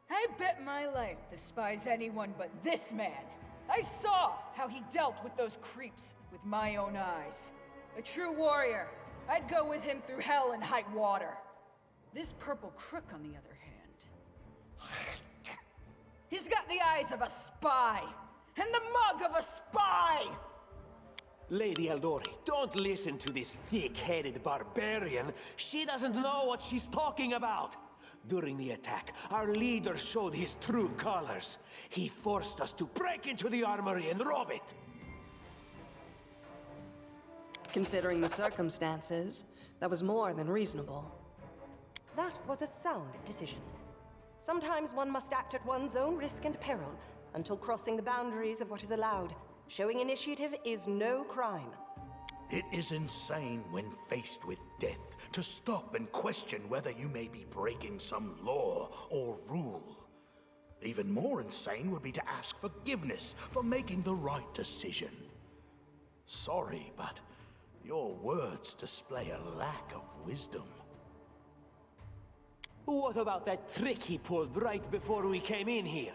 I bet my life despise anyone but this man. I saw how he dealt with those creeps with my own eyes. A true warrior. I'd go with him through hell and high water. This purple crook, on the other hand, he's got the eyes of a spy, and the mug of a spy!
Lady Aldori, don't listen to this thick-headed barbarian. She doesn't know what she's talking about. During the attack, our leader showed his true colors. He forced us to break into the armory and rob it.
Considering the circumstances, that was more than reasonable.
That was a sound decision. Sometimes one must act at one's own risk and peril until crossing the boundaries of what is allowed. Showing initiative is no crime.
It is insane when faced with death to stop and question whether you may be breaking some law or rule. Even more insane would be to ask forgiveness for making the right decision. Sorry, but your words display a lack of wisdom.
What about that trick he pulled right before we came in here?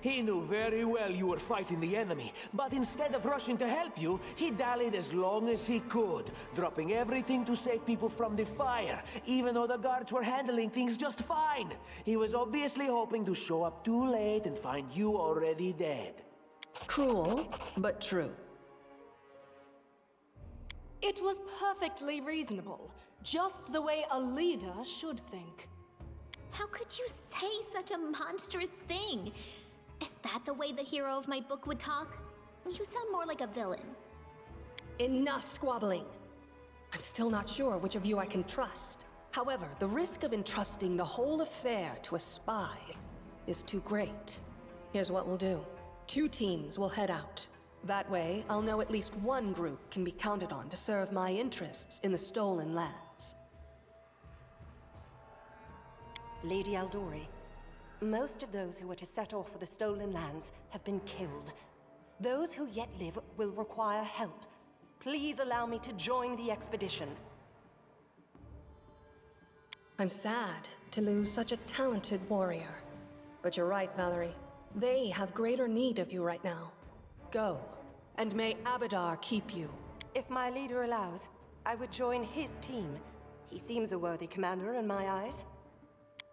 He knew very well you were fighting the enemy, but instead of rushing to help you, he dallied as long as he could, dropping everything to save people from the fire, even though the guards were handling things just fine. He was obviously hoping to show up too late and find you already dead.
Cruel, but true.
It was perfectly reasonable, just the way a leader should think.
How could you say such a monstrous thing? Is that the way the hero of my book would talk? You sound more like a villain.
Enough squabbling. I'm still not sure which of you I can trust. However, the risk of entrusting the whole affair to a spy is too great. Here's what we'll do. 2 teams will head out. That way, I'll know at least one group can be counted on to serve my interests in the stolen lands.
Lady Aldori, most of those who were to set off for the stolen lands have been killed. Those who yet live will require help. Please allow me to join the expedition.
I'm sad to lose such a talented warrior. But you're right, Valerie. They have greater need of you right now. Go, and may Abadar keep you.
If my leader allows, I would join his team. He seems a worthy commander in my eyes.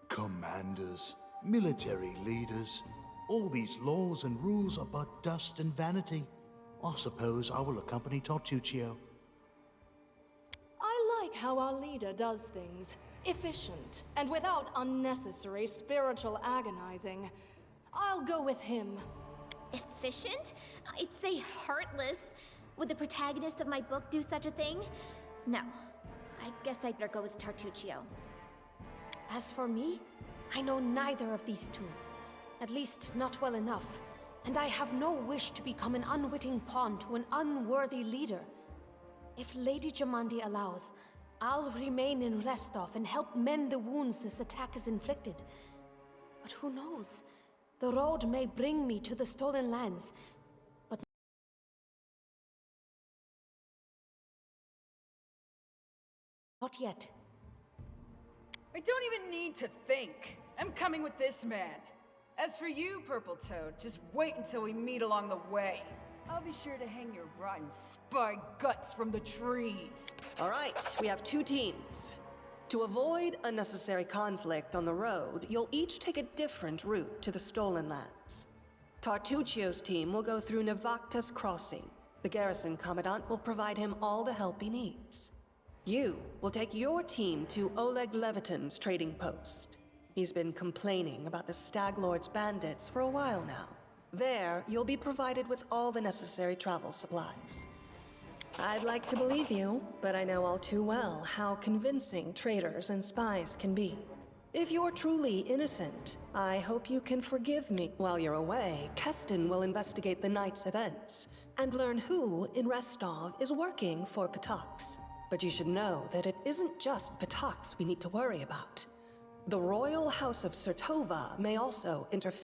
Commanders, military leaders, all these laws and rules are but dust and vanity. I suppose I will accompany Tartuccio.
I like how our leader does things. Efficient, and without unnecessary spiritual agonizing. I'll go with him.
Efficient? I'd say heartless. Would the protagonist of my book do such a thing? No. I guess I'd better go with Tartuccio.
As for me, I know neither of these two. At least not well enough. And I have no wish to become an unwitting pawn to an unworthy leader. If Lady Jamandi allows, I'll remain in Restov and help mend the wounds this attack has inflicted. But who knows? The road may bring me to the stolen lands, but not yet.
I don't even need to think. I'm coming with this man. As for you, Purple Toad, just wait until we meet along the way. I'll be sure to hang your rotten spy guts from the trees.
All right, we have 2 teams. To avoid unnecessary conflict on the road, you'll each take a different route to the stolen lands. Tartuccio's team will go through Navakta's crossing. The garrison commandant will provide him all the help he needs. You will take your team to Oleg Levitin's trading post. He's been complaining about the Stag Lord's bandits for a while now. There, you'll be provided with all the necessary travel supplies. I'd like to believe you, but I know all too well how convincing traitors and spies can be. If you're truly innocent, I hope you can forgive me. While you're away, Keston will investigate the night's events and learn who in Restov is working for Patox. But you should know that it isn't just Patox we need to worry about. The Royal House of Sertova may also interfere.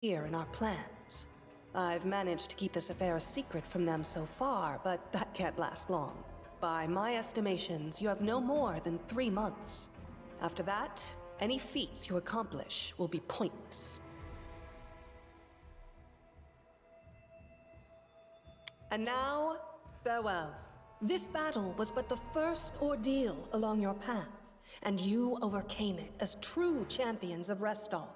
here in our plans. I've managed to keep this affair a secret from them so far, but that can't last long. By my estimations, you have no more than 3 months. After that, any feats you accomplish will be pointless. And now, farewell. This battle was but the first ordeal along your path, and you overcame it as true champions of Restov.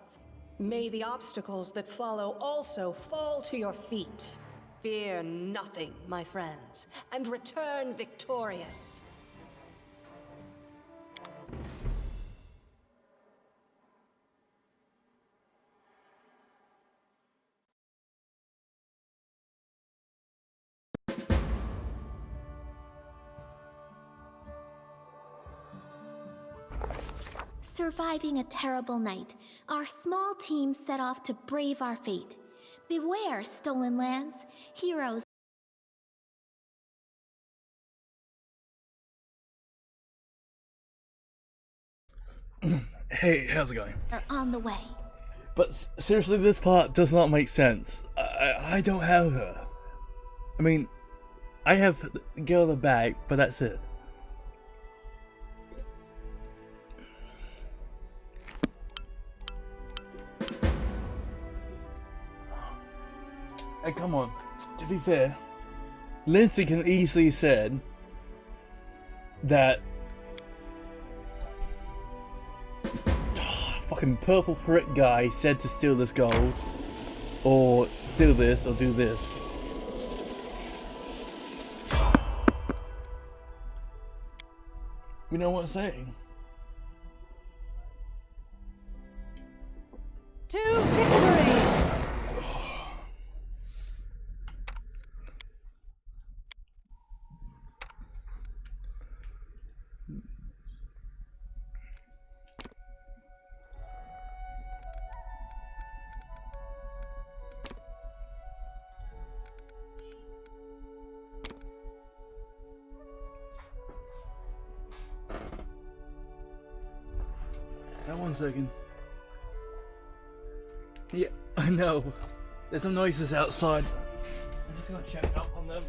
May the obstacles that follow also fall to your feet. Fear nothing, my friends, and return victorious.
Surviving a terrible night, our small team set off to brave our fate. Beware, stolen lands, heroes.
Hey, how's it going?
Are on the way.
But seriously, this part does not make sense. I don't have her. I mean, I have the girl in the bag, but that's it. Hey, come on. To be fair, Lindsay can easily said that fucking purple prick guy said to steal this gold, or steal this, or do this. You know what I'm saying?
To victory!
Now 1 second. Yeah, I know. There's some noises outside. I'm just gonna check up on them.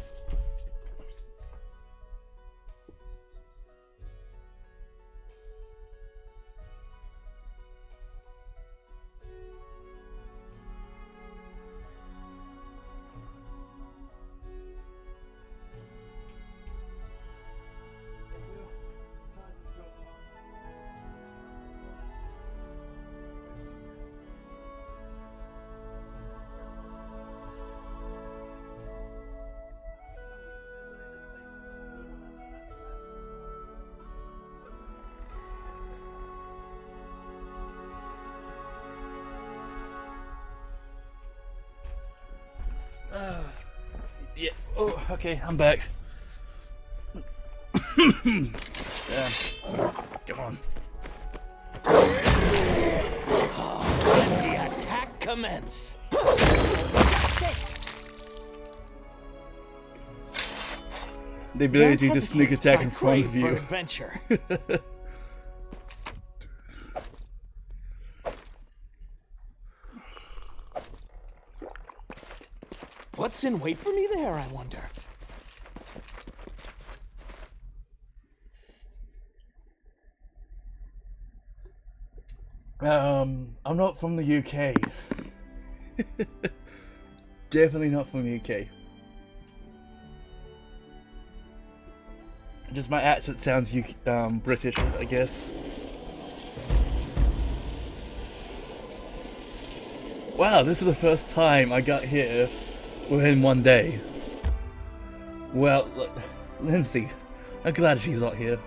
Yeah. Oh, okay, I'm back. Yeah. Come on.
Let the attack commence.
The ability to sneak attack in front of you.
Adventure. What's in wait for me there, I wonder?
I'm not from the UK. Definitely not from the UK. Just my accent sounds British, I guess. Wow, this is the first time I got here within 1 day. Well, look, Lindsay, I'm glad she's not here.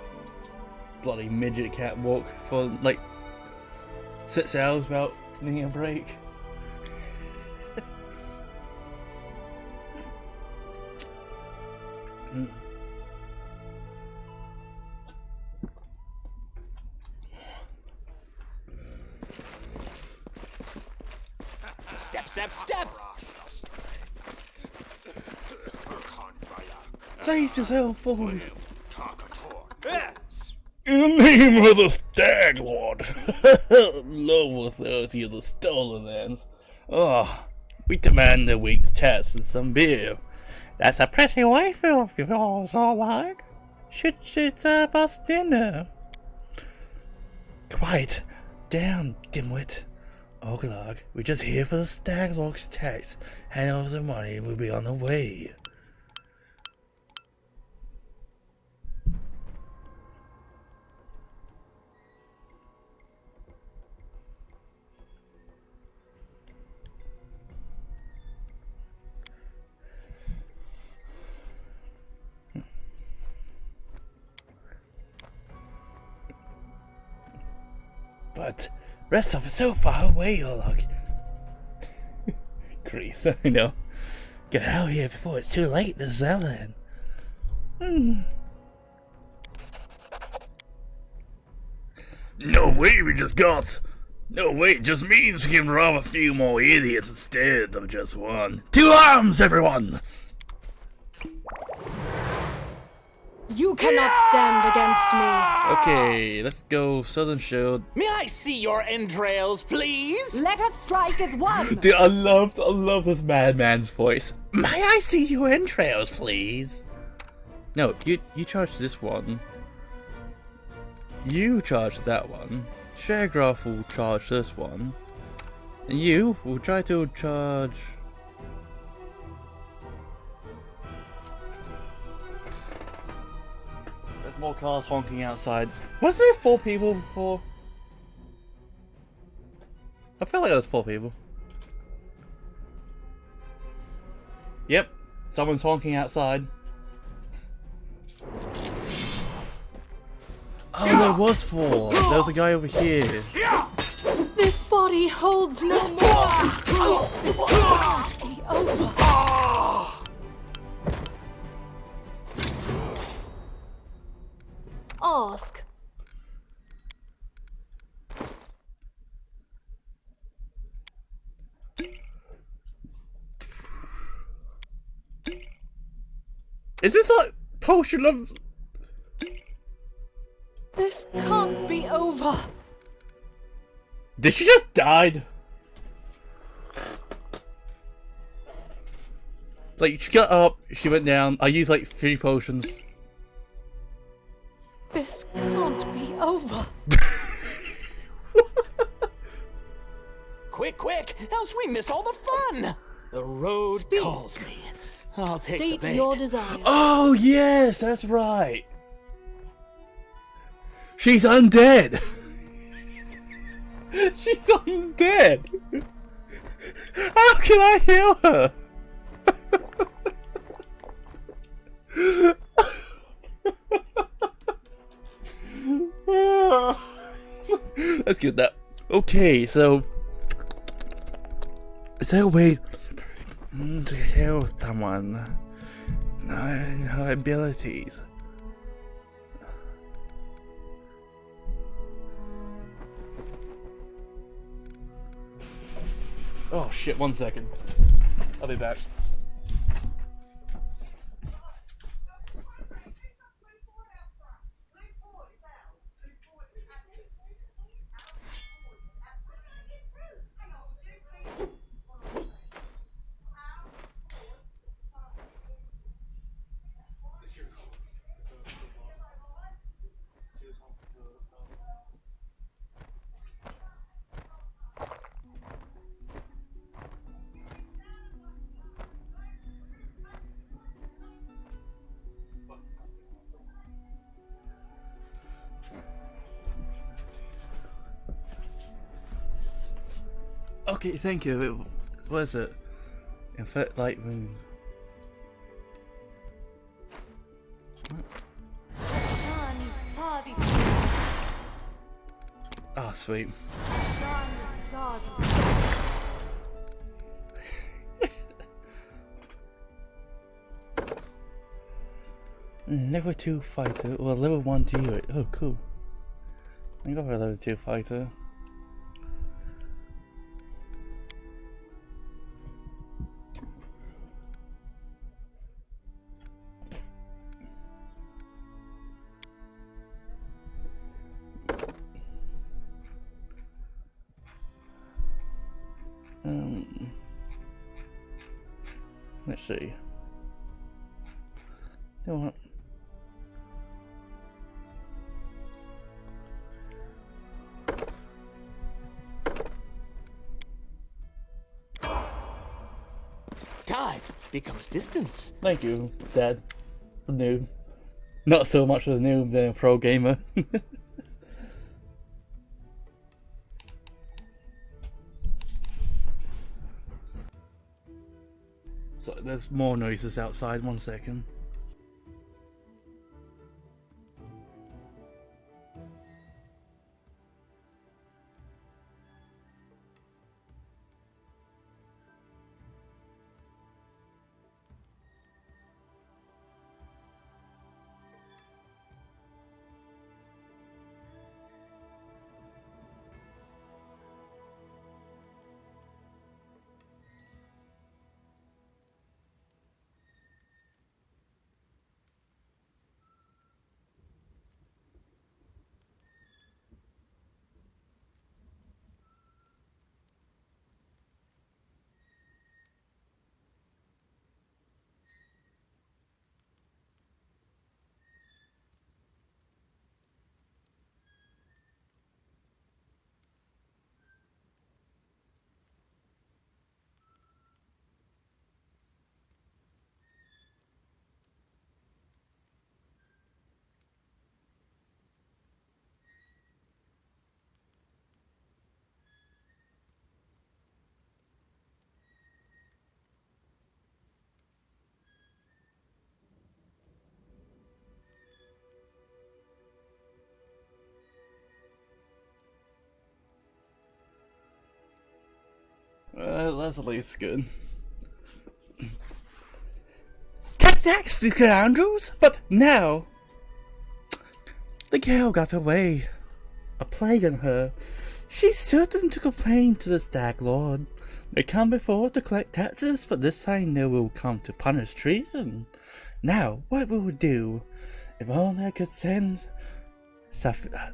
Bloody midget can't walk for like 6 hours without needing a break.
Step, step, step!
Save yourself, fool!
Yes!
In the name of the Stag Lord, Lower 30 of the Stolen Lands, Oh, we demand a week's test and some beer. That's a pretty wife of yours, all like. Should serve us dinner? Quiet down, dimwit. Oglag, we're just here for the Staglog's tax. Hand over the money and we'll be on the way. But rest of it's so far away, Oglag. Grief, I know. Get out of here before it's too late to sell it. No way we just got. No way, it just means we can rob a few more idiots instead of just one. To arms, everyone!
You cannot stand against me.
Okay, let's go Southern Shield.
May I see your entrails, please?
Let us strike as one.
Dude, I love this madman's voice. May I see your entrails, please? No, you charge this one. You charge that one. Shagraf will charge this one. And you will try to charge... There's more cars honking outside. Wasn't there 4 people before? I feel like there was 4 people. Yep, someone's honking outside. Oh, there was 4. There was a guy over here.
This body holds no more. Be over. Ask.
Is this like potion of...
This can't be over.
Did she just die? Like, she got up, she went down. I used like 3 potions.
This can't be over.
Quick, quick, else we miss all the fun. The road calls me. I'll take the
State
bait.
your desire.
Oh, yes, that's right. She's undead. She's undead. How can I heal her? Let's get that. Okay, so is there a way to heal someone knowing her abilities? Oh shit, 1 second. I'll be back. Okay, thank you. What is it? Infect light wounds. Ah, sweet. Level 2 fighter, or level 1 dealer. Oh, cool. I got a level 2 fighter. Let's see. You know what?
Time becomes distance.
Thank you, Dad. The noob. Not so much of a noob than a pro gamer. So there's more noises outside. 1 second. That's at least good. Take that, scoundrels! But now, the girl got away. A plague on her. She's certain to complain to the Stag Lord. They come before to collect taxes, but this time they will come to punish treason. Now, what will we do? If only I could send Satvina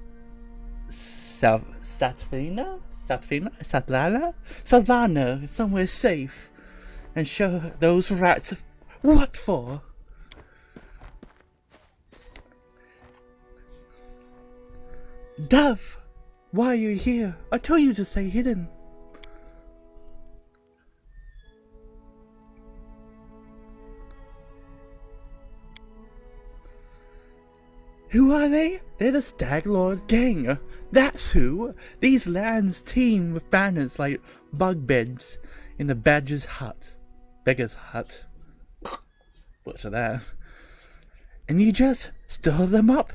somewhere safe and show those rats what for. Dove, why are you here? I told you to stay hidden. Who are they? They're the Stag Lord's gang. That's who. These lands teem with banners like bug beds in the beggar's hut. Butcher that. And you just stir them up.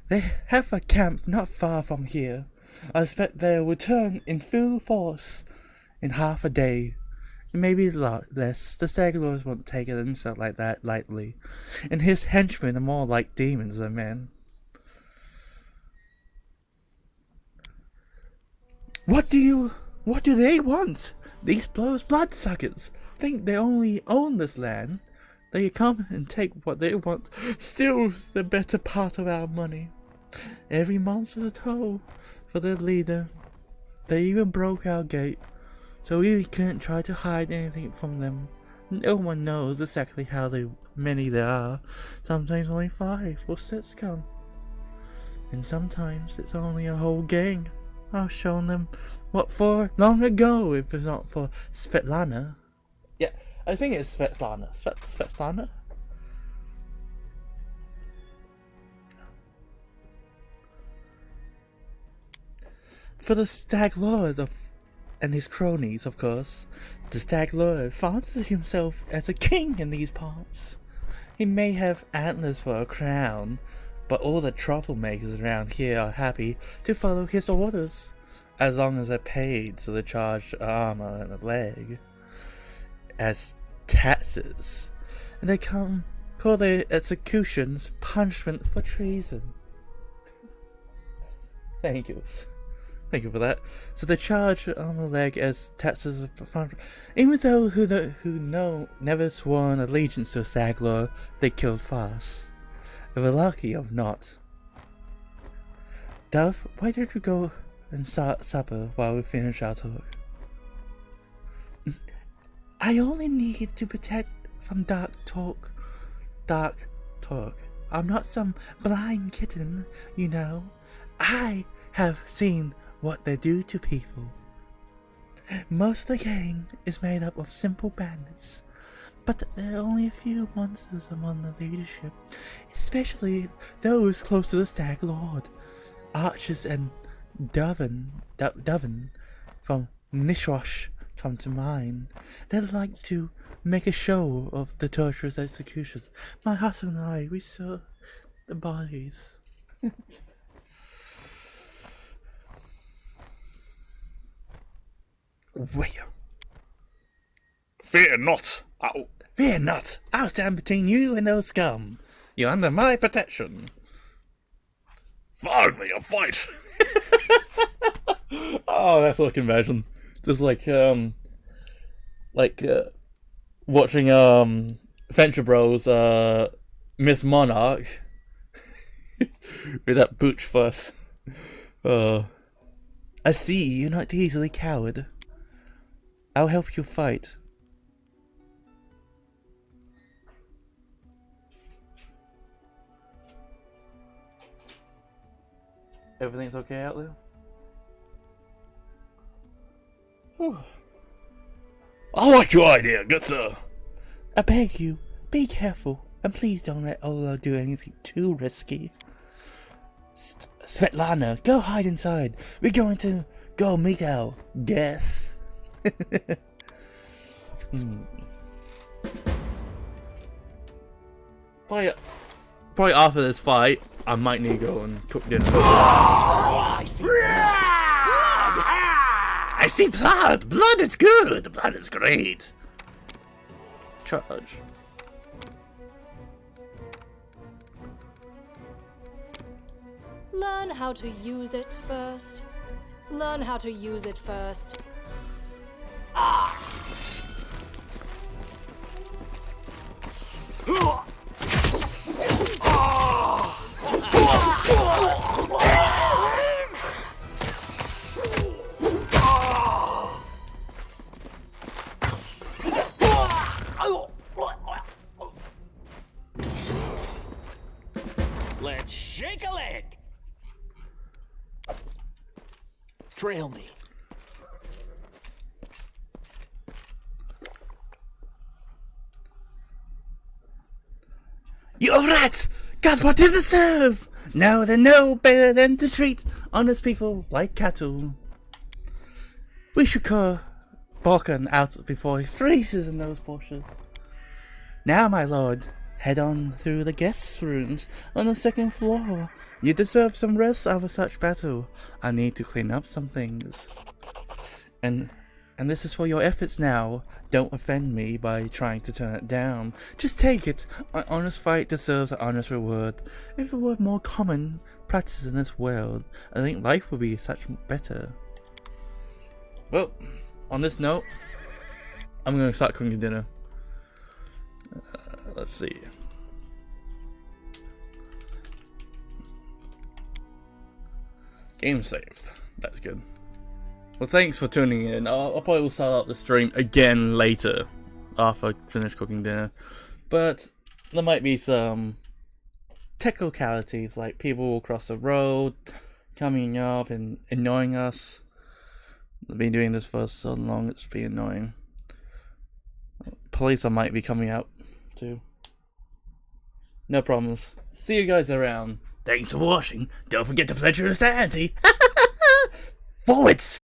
They have a camp not far from here. I expect they'll return in full force in half a day. Maybe a lot less. The Stag Lords won't take it himself like that lightly. And his henchmen are more like demons than men. What do they want? These bloodsuckers think they only own this land. They come and take what they want, steal the better part of our money. Every month is a toll for their leader. They even broke our gate, so we couldn't try to hide anything from them. No one knows exactly how many there are. Sometimes only 5 or 6 come. And sometimes it's only a whole gang. I've shown them what for long ago if it's not for Svetlana. Yeah, I think it's Svetlana. Svetlana? For the Stag Lord and his cronies, of course. The Stag Lord fancies himself as a king in these parts. He may have antlers for a crown, but all the troublemakers around here are happy to follow his orders, as long as they're paid so they charge armor and a leg as taxes, and they call their executions punishment for treason. Thank you for that. So they charge armor leg as taxes, even though who never sworn allegiance to Stag Lord, they killed fast. If we're lucky or not. Dove, why don't you go and start supper while we finish our talk? I only need to protect from dark talk. Dark talk. I'm not some blind kitten, you know. I have seen what they do to people. Most of the gang is made up of simple bandits, but there are only a few monsters among the leadership, especially those close to the Stag Lord. Archers and Dovin from Nishwash come to mind. They like to make a show of the torturous executions. My husband and I, we saw the bodies. Where? Fear not! Fear not! I'll stand between you and those scum. You're under my protection. Finally, a fight! Oh, that's what I can imagine. Just watching Venture Bros Miss Monarch with that butch fuss. I see you're not easily coward. I'll help you fight. Everything's okay out there? Whew. I like your idea, good sir. I beg you, be careful, and please don't let Ola do anything too risky. Svetlana, go hide inside. We're going to go meet our guests. Probably after this fight, I might need to go and cook dinner. I see blood. I see blood. Blood is good. Blood is great. Charge.
Learn how to use it first. Learn how to use it first.
Let's shake a leg. Trail me.
You're right! Got what they deserve! Now they know better than to treat honest people like cattle. We should call Balkan out before he freezes in those bushes. Now, my lord, head on through the guest rooms on the second floor. You deserve some rest after such battle. I need to clean up some things. And this is for your efforts now. Don't offend me by trying to turn it down. Just take it. An honest fight deserves an honest reward. If it were more common practice in this world, I think life would be such better. Well, on this note, I'm going to start cooking dinner. Let's see. Game saved. That's good. Well, thanks for tuning in. I'll probably start up the stream again later after I finish cooking dinner. But there might be some technicalities, like people across the road coming up and annoying us. I've been doing this for so long, it's been annoying. Police might be coming out too. No problems. See you guys around. Thanks for watching. Don't forget to pledge your insanity. Forwards!